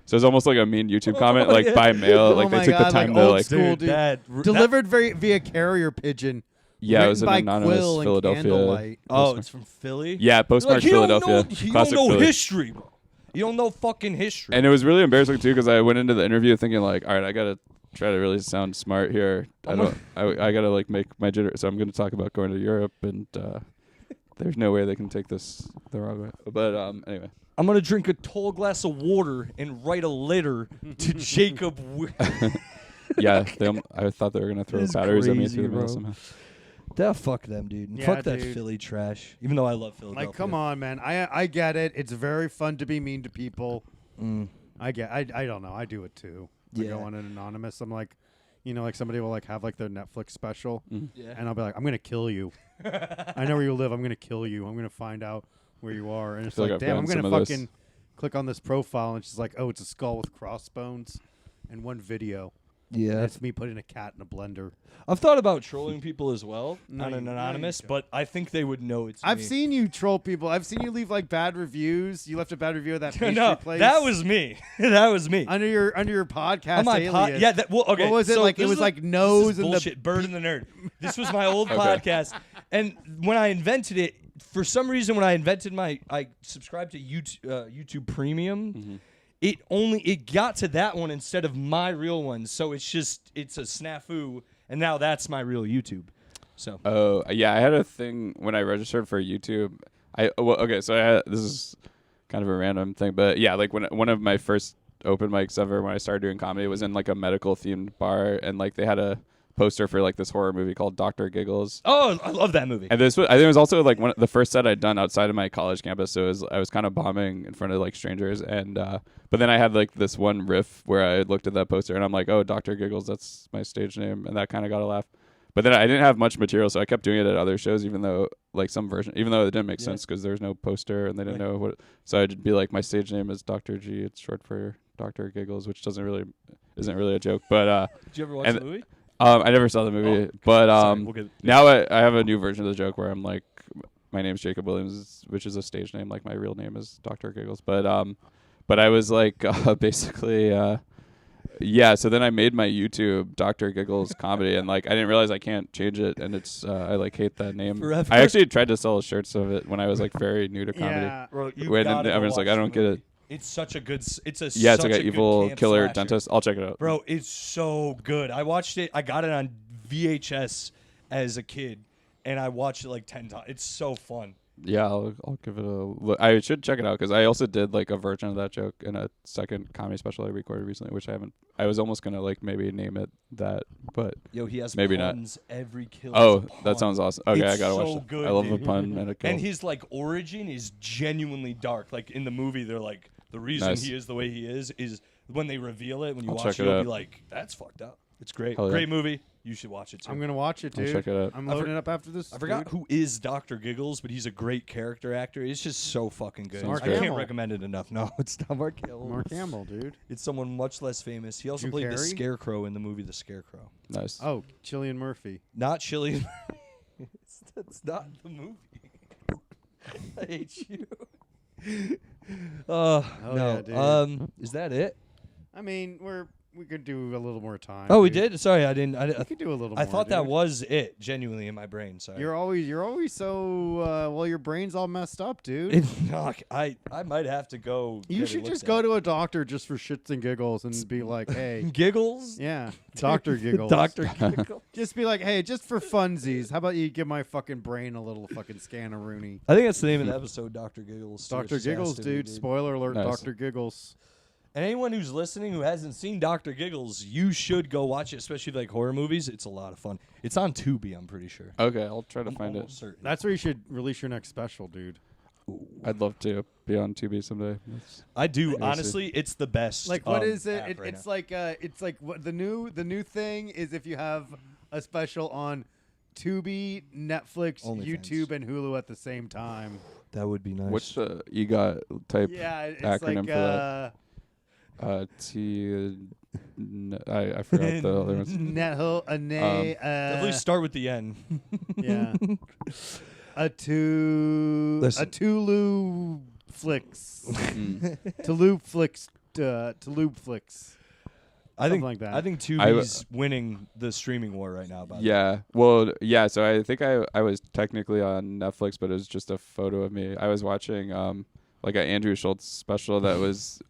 So it's almost like a mean YouTube comment, like by mail. Like they my took God, the time like to old like. school, dude. Delivered. Delivered via carrier pigeon. Yeah, it was an written by anonymous Quill and Philadelphia. Candlelight. Oh, it's from Philly. Yeah, postmark Philadelphia. You Classic don't know Philly. history, bro. You don't know fucking history. And it was really embarrassing too because I went into the interview thinking like, all right, I gotta try to really sound smart here. I gotta like make my jitter. So I'm gonna talk about going to Europe, and there's no way they can take this the wrong way. But anyway, I'm gonna drink a tall glass of water and write a letter to Jacob. yeah, I thought they were gonna throw This is batteries at me crazy, through the mail bro. somehow. Fuck them, dude. Yeah, Fuck that dude. Philly trash. Even though I love Philadelphia. Like, come on, man. I get it. It's very fun to be mean to people. I don't know. I do it too. I Yeah. go on an anonymous. I'm like, like somebody will like have like their Netflix special, Yeah. and I'll be like, I'm gonna kill you. I know where you live. I'm gonna kill you. I'm gonna find out where you are. And it's feel like, like I've damn, I'm gotten gonna some of fucking click on this profile, and she's like, oh, it's a skull with crossbones, and 1 video. And Yeah. it's me putting a cat in a blender. I've thought about trolling people as well No, on you- an no, you anonymous, don't. but I think they would know it's I've me. seen you troll people. I've seen you leave like bad reviews. You left a bad review of that pastry No, place. that was me. That was me. under your podcast On my alias. yeah, okay. What was it so like? It this was is like this nose is and the bullshit. Bird and the Nerd. This was my old Okay. podcast, and when I invented it, for some reason, when I invented I subscribed to YouTube Premium. It got to that one instead of my real one, so it's a snafu, and now that's my real YouTube. So Oh yeah, I had a thing when I registered for YouTube. This is kind of a random thing, but yeah, like when one of my first open mics ever when I started doing comedy was in like a medical themed bar, and like they had a poster for like this horror movie called Dr. Giggles. oh, I love that movie. And I think it was also like the first set I'd done outside of my college campus. So I was kind of bombing in front of like strangers, and but then I had like this one riff where I looked at that poster and I'm like, oh, Dr. Giggles, that's my stage name, and that kind of got a laugh. But then I didn't have much material, so I kept doing it at other shows, even though it didn't make sense because there was no poster and they didn't know what. So I'd be like, my stage name is Dr. G. It's short for Dr. Giggles, which isn't really a joke. But Did you ever watch and- the movie? I never saw the movie, but Sorry, we'll get- now I have a new version of the joke where I'm like, my name's Jacob Williams, which is a stage name. Like my real name is Dr. Giggles, but I was like basically. Yeah, so then I made my YouTube Dr. Giggles comedy, and like I didn't realize I can't change it, and it's I like hate that name. Forever. I actually tried to sell shirts of it when I was like very new to comedy. Yeah. Bro, you When gotta go everyone's like, watch I the don't get movie. it. It's such a good. It's a Yeah, it's such like a an good evil camp killer slasher. dentist. I'll check it out. Bro, it's so good. I watched it. I got it on VHS as a kid, and I watched it like 10 times. It's so fun. Yeah, I'll give it a look. I should check it out because I also did like a version of that joke in a second comedy special I recorded recently, which I haven't. I was almost gonna like maybe name it that, but Yo, he has Maybe not. puns. Every kill. oh, is a pun. that sounds awesome. Okay, It's I gotta watch so it. good, I love dude. a pun and a kill. And his like origin is genuinely dark. Like in the movie, they're like the reason Nice. he is the way he is when they reveal it. When you I'll watch check it, it you'll out. be like, "That's fucked up." It's great. Hell yeah. Great movie. You should watch it too. I'm gonna watch it, I'll dude. check it out. I'm I loading it up after this. I forgot dude. who is Dr. Giggles, but he's a great character actor. It's just so fucking good. Mark I can't Hamill. recommend it enough. No, it's not Mark Hamill. Mark Hamill, dude. It's someone much less famous. He also Drew played the Carey? Scarecrow in the movie The Scarecrow. Nice. Oh, Cillian Murphy. Not Chili. That's not the movie. I hate you. Hell no. yeah, dude. Is that it? I mean, we could do a little more time. Oh, we dude. did. Sorry, I didn't. We could do a little. I more, thought that dude. was it. Genuinely in my brain. Sorry. You're always so well. Your brain's all messed up, dude. I might have to go. You get it should looked just at. go to a doctor just for shits and giggles and be like, hey, Giggles. yeah, Doctor Giggles. Doctor Giggles. Just be like, hey, just for funsies, how about you give my fucking brain a little fucking scan-a-rooney? I think that's the name of the episode. Dr. Giggles. Dr. Giggles, dude. Spoiler alert, Nice. Dr. Giggles. And anyone who's listening who hasn't seen Dr. Giggles, you should go watch it, especially like horror movies. It's a lot of fun. It's on Tubi, I'm pretty sure. Okay, I'll try to I'm find it. almost certain. That's where you should release your next special, dude. I'd love to be on Tubi someday. I do. Seriously. Honestly, it's the best. Like, what is it? app right It's now. like what the new thing is if you have a special on Tubi, Netflix, OnlyFans. YouTube, and Hulu at the same time. That would be nice. What's the EGOT type Yeah, it's acronym like for that? I forgot the other ones. Definitely start with the N. yeah. A Tulu flicks. Mm. Tulu flicks. Tulu flicks. I think Something like that. I think Tubi's winning the streaming war right now. By the way. Yeah. Well, yeah. So I think I was technically on Netflix, but it was just a photo of me. I was watching like an Andrew Schultz special that was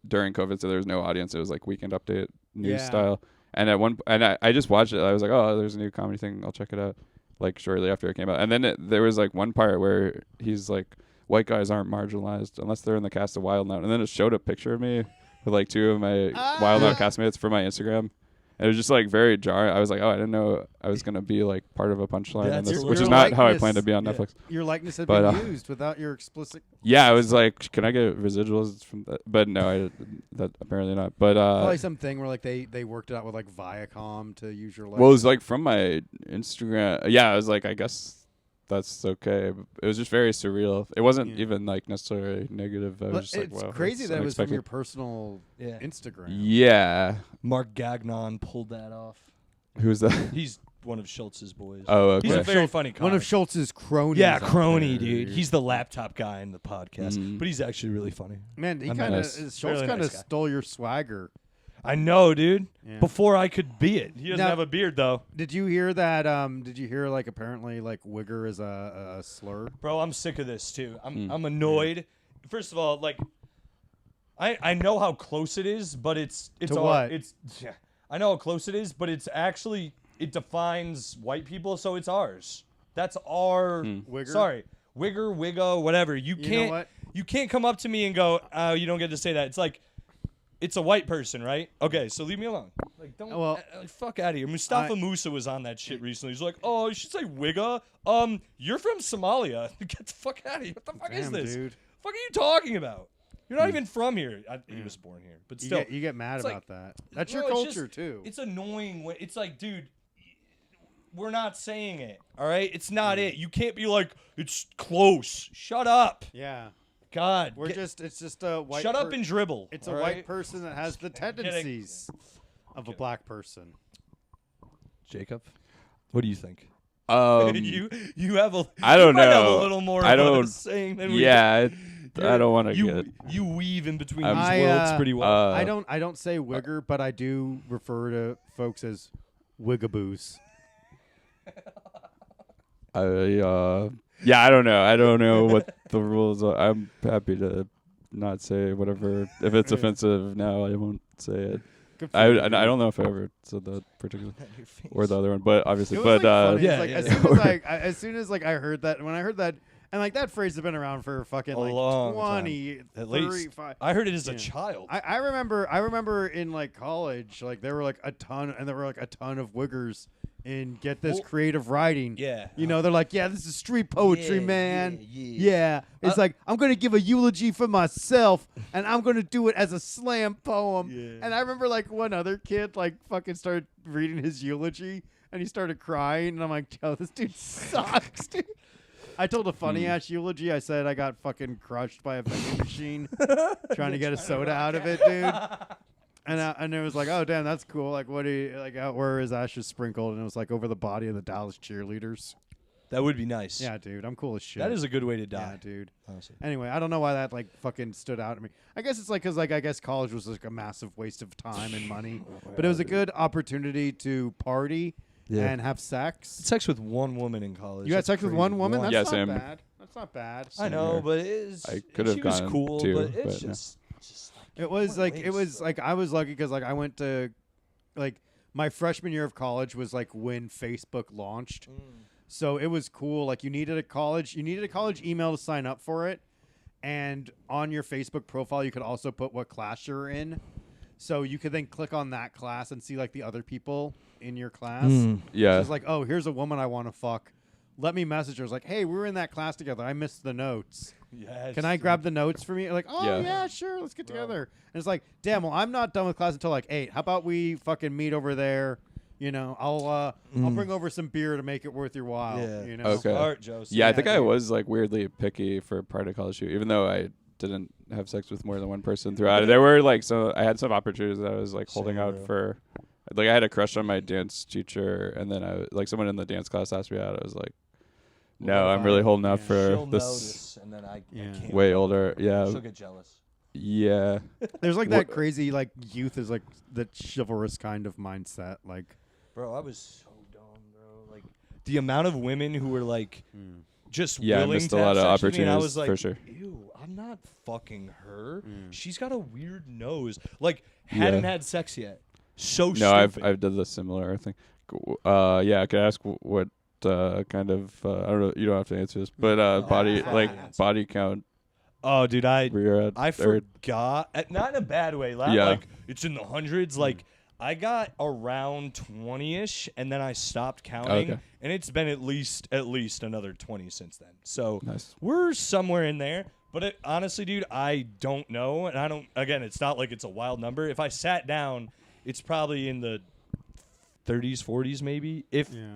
during COVID, so there was no audience. It was like Weekend Update news Yeah. style. And I just watched it. I was like, oh, there's a new comedy thing. I'll check it out. Like shortly after it came out, and then there was like one part where he's like, white guys aren't marginalized unless they're in the cast of Wild Out, and then it showed a picture of me with like two of my Wild Out castmates for my Instagram. And it was just like very jarring. I was like, oh, I didn't know I was gonna be like part of a punchline, Yeah, in this, it's which your is not how I likeness. planned to be on Yeah. Netflix. Your likeness had But, been used without your explicit. Yeah, I was like, can I get residuals from that? But no, that apparently not. But Probably something where like they worked it out with like Viacom to use your likeness. well, it was like from my Instagram. Yeah, I was like, I guess that's okay. It was just very surreal. It wasn't Yeah. even like necessarily negative. I was But just like, it's wow, crazy that's that it was from unexpected. your personal Yeah. Instagram. Yeah. Mark Gagnon pulled that off. Who's that? He's one of Schultz's boys. Oh, okay. He's a One of very Schultz- funny comic. One of Schultz's cronies. Yeah, out crony, there. dude. He's the laptop guy in the podcast, Mm. but he's actually really funny. Man, he I'm kind of nice. Schultz Really kind of nice guy. stole your swagger. I know, dude. Yeah. Before I could be it. He doesn't Now- have a beard though. Did you hear that? Did you hear like apparently like wigger is a slur? Bro, I'm sick of this too. Mm. I'm annoyed. First of all, like I know how close it is, but it's To our, what? it's yeah. I know how close it is, but it's actually it defines white people, so it's ours. That's our Wigger? Sorry. Wigger, wiggo, whatever. You know can't what? you can't come up to me and go, "Oh, you don't get to say that." It's like it's a white person, right? Okay, so leave me alone. Like, don't Well, fuck out of here. Mustafa Musa was on that shit recently. He's like, "Oh, you should say wigga. You're from Somalia. Get the fuck out of here. What the fuck is Damn, this? dude. Fuck are you talking about? You're not even from here." He was born here, but still, You get mad it's about like- that. That's Bro, your it's culture just- too. It's annoying when it's like, dude, we're not saying it. All right, it's not it. You can't be like, it's close. Shut up. Yeah. God. It's just a white. Shut up and dribble. It's a all white right? person that has the tendencies of a black person. Jacob, what do you think? You have a. I don't you might have know. a little more I of don't. a saying than we. Yeah, I don't want to You get. you weave in between I'm- these worlds pretty well. I don't say wigger, but I do refer to folks as wigaboos. Yeah, I don't know. I don't know what the rules are. I'm happy to not say whatever. If it's offensive now, I won't say it. I don't know if I ever said that particular or the other one, but obviously, It was, but funny. yeah, It's as soon as I heard that, when I heard that, and that phrase has been around for fucking long 20, time. At 35. least I heard it as a child. I remember in college, there were a ton of wiggers in creative writing. Yeah. They're this is street poetry, man. yeah. It's I'm gonna give a eulogy for myself, and I'm gonna do it as a slam poem. Yeah. And I remember one other kid fucking started reading his eulogy, and he started crying, and I'm like, yo, this dude sucks, dude. I told a funny ass eulogy. I said I got fucking crushed by a vending machine trying to get a soda out of it, dude. And it was oh damn, that's cool. What do you where is ashes sprinkled? And it was over the body of the Dallas cheerleaders. That would be nice. Yeah, dude, I'm cool as shit. That is a good way to die. Yeah, dude. Honestly. Anyway, I don't know why that fucking stood out to me. I guess it's because I guess college was a massive waste of time and money, but it was a good opportunity to party and have sex. Sex with one woman in college. You had That's sex with crazy. one woman? That's Yeah, not same. bad. That's not bad. I know, but it is. I could have she was gone cool, too, but it's but, yeah. just It was I was lucky because I went to my freshman year of college was when Facebook launched. So it was cool. You needed a college email to sign up for it, and on your Facebook profile you could also put what class you're in. So you could then click on that class and see the other people in your class. Yeah. It's oh, here's a woman I want to fuck. Let me message her. It's hey, we were in that class together. I missed the notes. yes. Can I grab the notes from you? Oh Yeah. yeah, sure. Let's get together. And it's damn. Well, I'm not done with class until 8. How about we fucking meet over there? I'll bring over some beer to make it worth your while. Yeah. Okay. Smart, Joe. Yeah, I Yeah, think I dude. was weirdly picky for part of college too, even though I didn't have sex with more than one person throughout it. There were I had some opportunities that I was holding Same, out bro. for. I had a crush on my dance teacher, and then someone in the dance class asked me out. I was like, no, I'm really holding out for She'll this notice, and then I Yeah. can't. way older. Yeah, She'll get jealous. yeah. There's that What- crazy youth is the chivalrous kind of mindset. Bro, I was so dumb, bro. The amount of women who were just Yeah, I willing missed to a lot have of sex with me, and I was opportunities, for sure. ew, I'm not fucking her. She's got a weird nose. Hadn't had sex yet. So No, stupid. I've done the similar thing. Yeah, I could ask what kind of I don't know. You don't have to answer this, but body body count. Oh, dude, Where you're at, I or- forgot. Not in a bad way. Yeah. It's in the hundreds. I got around 20-ish, and then I stopped counting, Okay. and it's been at least another 20 since then. So Nice. we're somewhere in there. But honestly, dude, I don't know, and I don't. Again, it's not like it's a wild number. If I sat down, it's probably in the 30s, 40s, maybe.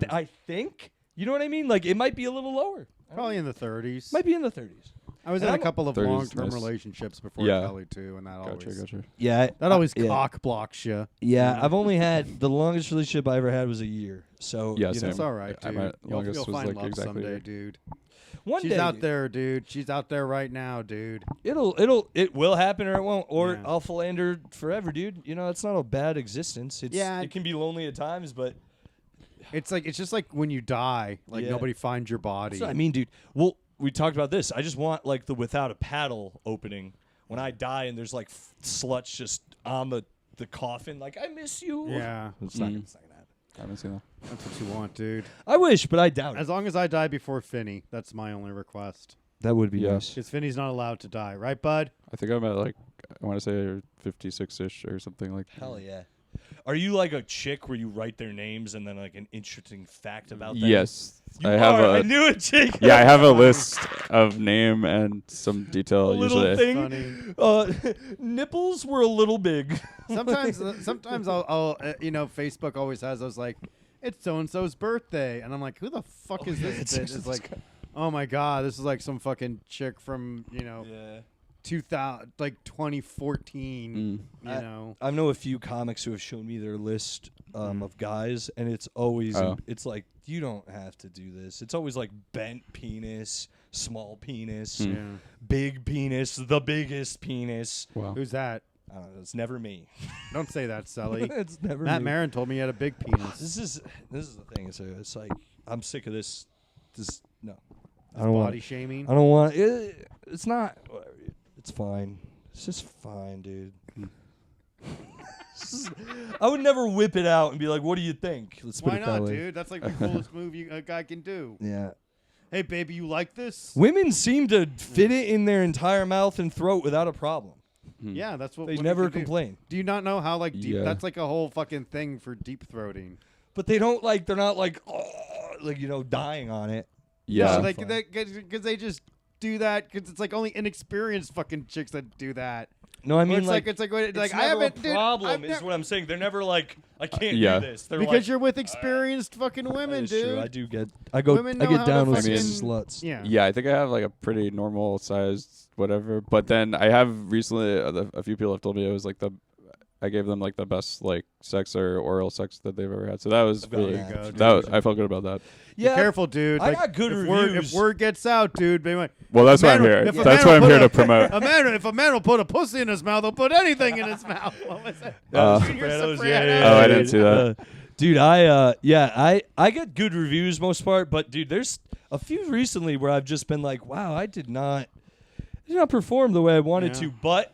I think, you know what I mean. It might be a little lower. Probably in the 30s. Might be in the 30s. I was And in a I'm- couple of 30s, long-term nice. relationships before Yeah. Kelly too, and that Gotcha. Yeah, that always cock blocks you. Yeah, I've only had the longest relationship I ever had was a year. So Yeah, you know, same. It's all right, I dude. my You'll longest was find love exactly someday, here. dude. one She's day out dude, there, dude. She's out there right now, dude. it will happen or it won't, or Yeah. I'll philander forever, dude. It's not a bad existence. Yeah. It can be lonely at times, but It's just when you die, Yeah. nobody finds your body. that's what I mean, dude. Well, we talked about this. I just want the without a paddle opening when I die, and there's sluts just on the coffin. I miss you. Yeah, It's not, Mhm. it's not gonna happen. I haven't seen that. that's what you want, dude. I wish, but I doubt As it. long as I die before Finney, that's my only request. That would be Yeah. nice. Because Finney's not allowed to die, right, bud? I think I'm at I want to say 56-ish or something like. Hell yeah. Are you a chick where you write their names and then an interesting fact about them? Yes, You I have are. a. I knew it, Jake. Yeah, I have a list of name and some detail. A little usually, thing. Funny. Nipples were a little big. Sometimes I'll Facebook always has those it's so and so's birthday, and I'm like, who the fuck is this bitch? It's oh my god, this is like some fucking chick from 2000, like 2014. You know, I know a few comics who have shown me their list of guys, and it's always it's like, you don't have to do this. It's always like bent penis, small penis, big penis, the biggest penis. Wow. Who's that? I don't know. It's never me. Don't say that, Selli. It's never Matt me. Maron told me he had a big penis. This is the thing. It's like, I'm sick of this. No. I Body don't want. shaming. I don't want. It's not. It's fine. It's just fine, dude. I would never whip it out and be like, "What do you think?" Let's put Why it that not, way. dude? That's like the coolest move a guy can do. Yeah. Hey, baby, you like this? Women seem to fit it in their entire mouth and throat without a problem. Yeah, that's what They women never can do. complain. Do you not know how like deep? Yeah. That's like a whole fucking thing for deep throating. But they don't like. They're not like, oh, like dying on it. Yeah. No, Fun. because they just do that because it's like only inexperienced fucking chicks that do that. No, I Where mean it's like it's like it's I never haven't. a Dude, problem. I've Is never- what I'm saying. They're never like, I can't Yeah. do this. They're because like, you're with experienced fucking women, that is dude. true. I do get. I go. Women I know get how down to with fucking- sluts. Yeah. Yeah, I think I have like a pretty normal sized whatever. But then I have recently, a few people have told me it was like I gave them like the best like sex or oral sex that they've ever had. So that was There really, you go, dude. I felt good about that. Be careful, dude. I Like, got good if reviews. word gets out, dude, they might. Well, that's why I'm Man, here. if a That's man why I'm will here put to promote. If a man will put a pussy in his mouth, he'll put anything in his mouth. What was that? Junior Sopranos, Sopranos. Oh, I didn't see that. Dude, I get good reviews most part, but dude, there's a few recently where I've just been like, wow, I did not perform the way I wanted Yeah. to. But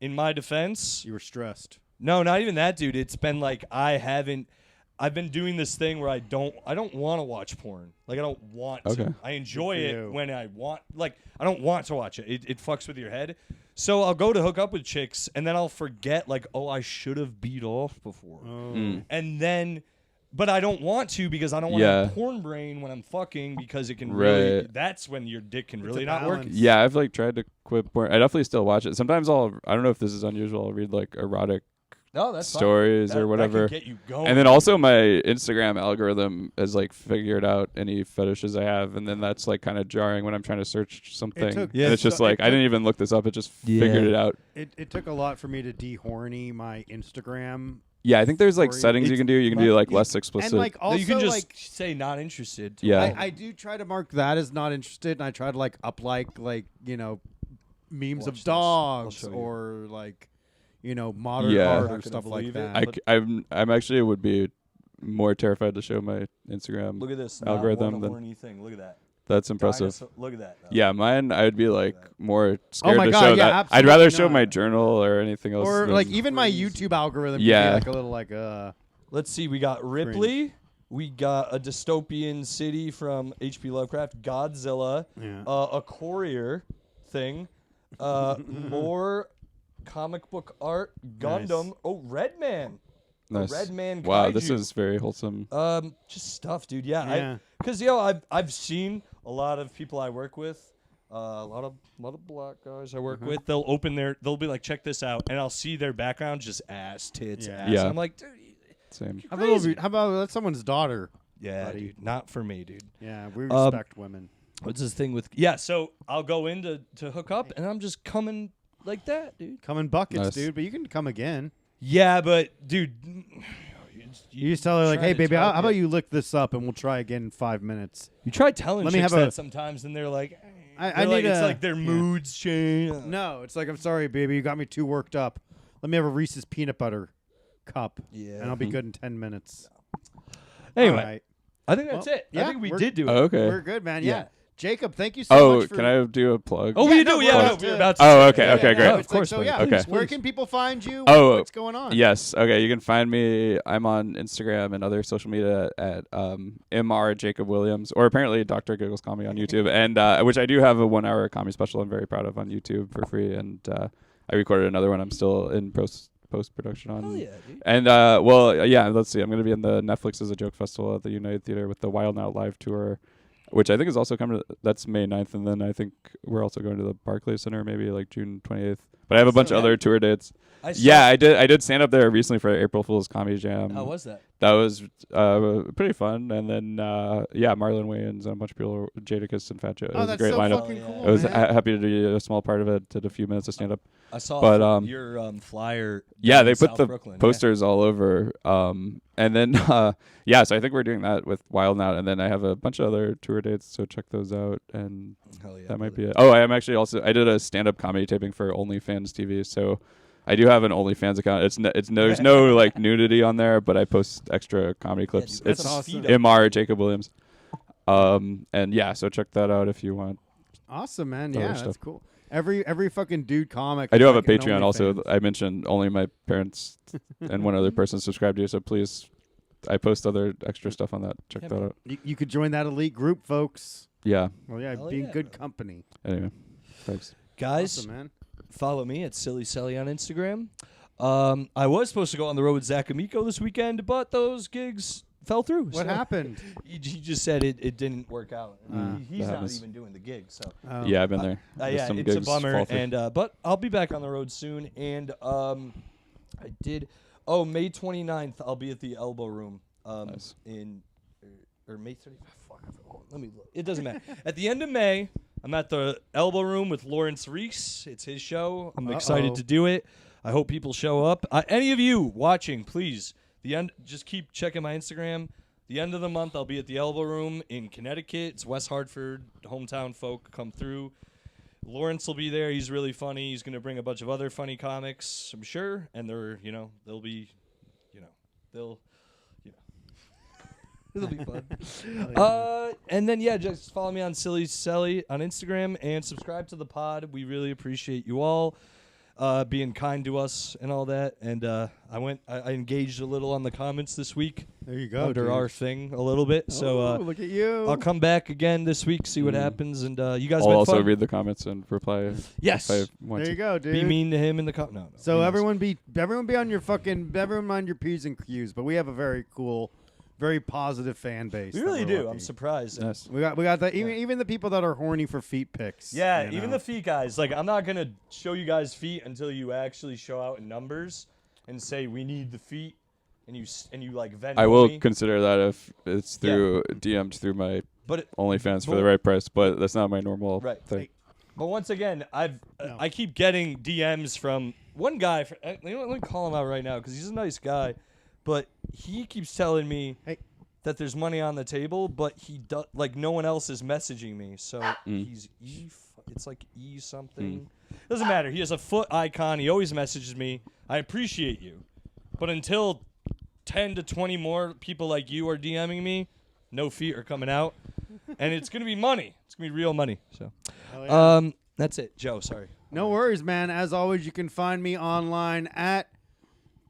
in my defense, You were stressed. no, not even that, dude. It's been like I've been doing this thing where I don't want to watch porn. Like I don't want Okay. to. I enjoy Good for it you. when I want. Like I don't want to watch it. It fucks with your head. So I'll go to hook up with chicks, and then I'll forget like, oh, I should have beat off before. And then, but I don't want to because I don't want to have porn brain when I'm fucking because it can really. Right. That's when your dick can It's really a not work. balance. Yeah, I've like tried to quit porn. I definitely still watch it. Sometimes I don't know if this is unusual. I'll read like erotic No, that's fine. stories That or whatever. That can get you going. And then also my Instagram algorithm has like figured out any fetishes I have, and then that's like kind of jarring when I'm trying to search something. took- Yeah, and it's just so- like it I didn't even look this up. It just figured it out. It took a lot for me to dehorny my Instagram. Yeah, I think there's like Story. settings you can do. You can do like less explicit. And like No, also you can just like say not interested. Yeah. I do try to mark that as not interested, and I try to like up like memes Watch of this. dogs I'll show you. or like modern Yeah. art Not or gonna stuff like believe it. that. I'm actually would be more terrified to show my Instagram. Look at this algorithm Not then- one horny thing. Look at that. That's impressive. Dinosaur- Look at that. though. Yeah, mine I would be like more scared my to God, show yeah, that. I'd rather absolutely show my not. journal or anything else. Or than- like even my crazy. YouTube algorithm Yeah. can be like a little like Let's see. We got Ripley. We got a dystopian city from H.P. Lovecraft. Godzilla. Yeah. A courier thing. More comic book art. Gundam. Nice. Oh, Red Man. Nice. Red Man. Wow, this Kaiju. is very wholesome. Just stuff, dude. Yeah. Yeah. Because I've seen a lot of people I work with. A lot of black guys I work with. They'll be like, check this out, and I'll see their background just ass, tits, Yeah. ass. Yeah. I'm like, dude, Same. how about that's someone's daughter? yeah, Buddy. dude, not for me, dude. Yeah, we respect women. What's this thing with? Yeah, so I'll go in to hook up, and I'm just coming like that, dude. Come in buckets, Nice. dude, but you can come again. Yeah, but dude, You just tell her like, try "Hey, to baby, talk how about it. you lick this up and we'll try again in 5 minutes." you try telling Let me chicks have a- that sometimes, and they're like, I they're like, need it's a- like their yeah. moods change. No, it's like, "I'm sorry, baby, you got me too worked up. Let me have a Reese's peanut butter cup, Yeah. and I'll be good in 10 minutes." Anyway, All right. I think that's Well, it. I yeah, think we we're- did do it. Oh, okay. We're good, man. Yeah. Yeah. Jacob, thank you so Oh, much for can I do a plug? Oh, Yeah, we no, do. we're Yeah, about we're to- about to. Oh, say okay, that. okay, Yeah, great. no, Of it's like, course. so buddy. yeah, Okay. where can people find you? Oh, What's going on? Yes. Okay. You can find me. I'm on Instagram and other social media at Mr. Jacob Williams, or apparently Dr. Giggles Comedy on YouTube, and which I do have a 1-hour comedy special I'm very proud of on YouTube for free, and I recorded another one I'm still in post production on. Hell yeah, dude. And well, yeah. Let's see. I'm going to be in the Netflix as a Joke Festival at the United Theater with the Wild Now Live tour, which I think is also coming. That's May 9th, and then I think we're also going to the Barclays Center maybe like June 28th. But I have a bunch of other tour dates. I saw- Yeah, I did stand up there recently for April Fool's Comedy Jam. How was that? that was pretty fun. And then Marlon Wayans and a bunch of people, Jadakiss and Fat Joe. It was a that's great so lineup. fucking cool, I was man. happy to do a small part of it. Did a few minutes of stand up. I saw But, your flyer. Yeah, down they in put South the Brooklyn. posters all over. And then so I think we're doing that with Wild Out, and then I have a bunch of other tour dates, so check those out. And Hell yeah, that might brother. be it. Oh, I am actually also I did a stand-up comedy taping for OnlyFans TV, so I do have an OnlyFans account. There's no like nudity on there, but I post extra comedy clips. dude, It's that's awesome. MR Jacob Williams. And yeah, so check that out if you want. Awesome, man. Other Yeah, stuff. that's cool. Every fucking dude comic. I do is have a like an Patreon also. OnlyFans. I mentioned only my parents and one other person subscribe to, so please, I post other extra stuff on that. Check Yeah, that man. out. You could join that elite group, folks. Yeah. Well, yeah, Hell be in yeah, good bro. company. Anyway, thanks. Guys, Awesome, man. follow me at Selli on Instagram. I was supposed to go on the road with Zach Amico this weekend, but those gigs fell through. What so happened? He just said it didn't work out. He's that not happens. even doing the gig, so Yeah, I've been there. There's yeah, some it's a gigs bummer. fall through. And but I'll be back on the road soon. And I did. Oh, May 29th, I'll be at the Elbow Room. Nice. In or May 30th. Fuck, let me look. It doesn't matter. At the end of May, I'm at the Elbow Room with Lawrence Reese. It's his show. I'm excited to do it. I hope people show up. Any of you watching, please. Just keep checking my Instagram. The end of the month, I'll be at the Elbow Room in Connecticut. It's West Hartford. Hometown folk come through. Lawrence will be there. He's really funny. He's going to bring a bunch of other funny comics, I'm sure. And they'll be, it'll be fun. And then, just follow me on Selli on Instagram and subscribe to the pod. We really appreciate you all being kind to us and all that. And I engaged a little on the comments this week. There you go. Under dude. our thing a little bit. So look at you. I'll come back again this week, see what happens. And you guys I'll been also fun. read the comments and reply. Yes. If I want There to. you go, dude. Be mean to him in the No. So be nice. everyone be on your everyone mind your P's and Q's. But we have a very cool, very positive fan base. We that really we're do. lucky. I'm surprised. Yes. We got the even the people that are horny for feet pics. Yeah, you even know? the feet guys. Like, I'm not going to show you guys feet until you actually show out in numbers and say, we need the feet, and you like, Venmo I will me. consider that if it's through DMs through my But OnlyFans for the right price, but that's not my normal Right. thing. But once again, I keep getting DMs from one guy. Let me call him out right now because he's a nice guy, but he keeps telling me that there's money on the table, but no one else is messaging me. So he's it's like E something. Doesn't matter. He has a foot icon. He always messages me. I appreciate you, but until 10 to 20 more people like you are DMing me, no feet are coming out, and it's gonna be money. It's gonna be real money. So. That's it. Joe, sorry. No worries, man. As always, you can find me online at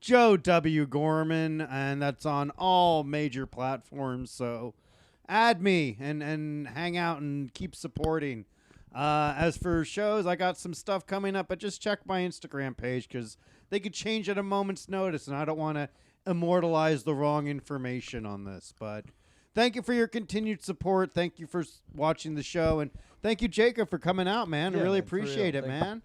Joe W. Gorman, and that's on all major platforms. So add me and hang out and keep supporting. As for shows, I got some stuff coming up, but just check my Instagram page because they could change at a moment's notice, and I don't want to immortalize the wrong information on this. But thank you for your continued support. Thank you for watching the show, and thank you, Jacob, for coming out, man. I Yeah, really man, for appreciate real. it, Thank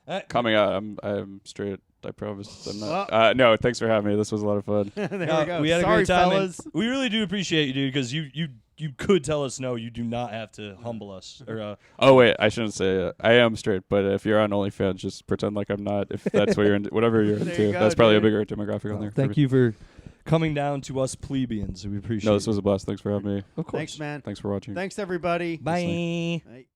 man. Coming out, I'm straight. I promise. I'm not. No, thanks for having me. This was a lot of fun. There we go. We had Sorry, a great time. fellas. And we really do appreciate you, dude, because you could tell us no. You do not have to humble us. Or Oh wait, I shouldn't say I am straight, but if you're on OnlyFans, just pretend like I'm not. If that's what you're into, whatever you're There into, you go, that's probably dude. a bigger demographic on there. thank you for coming down to us plebeians. We appreciate No, this it. was a blast. Thanks for having me. Of course. Thanks, man. Thanks for watching. Thanks, everybody. Bye. Bye.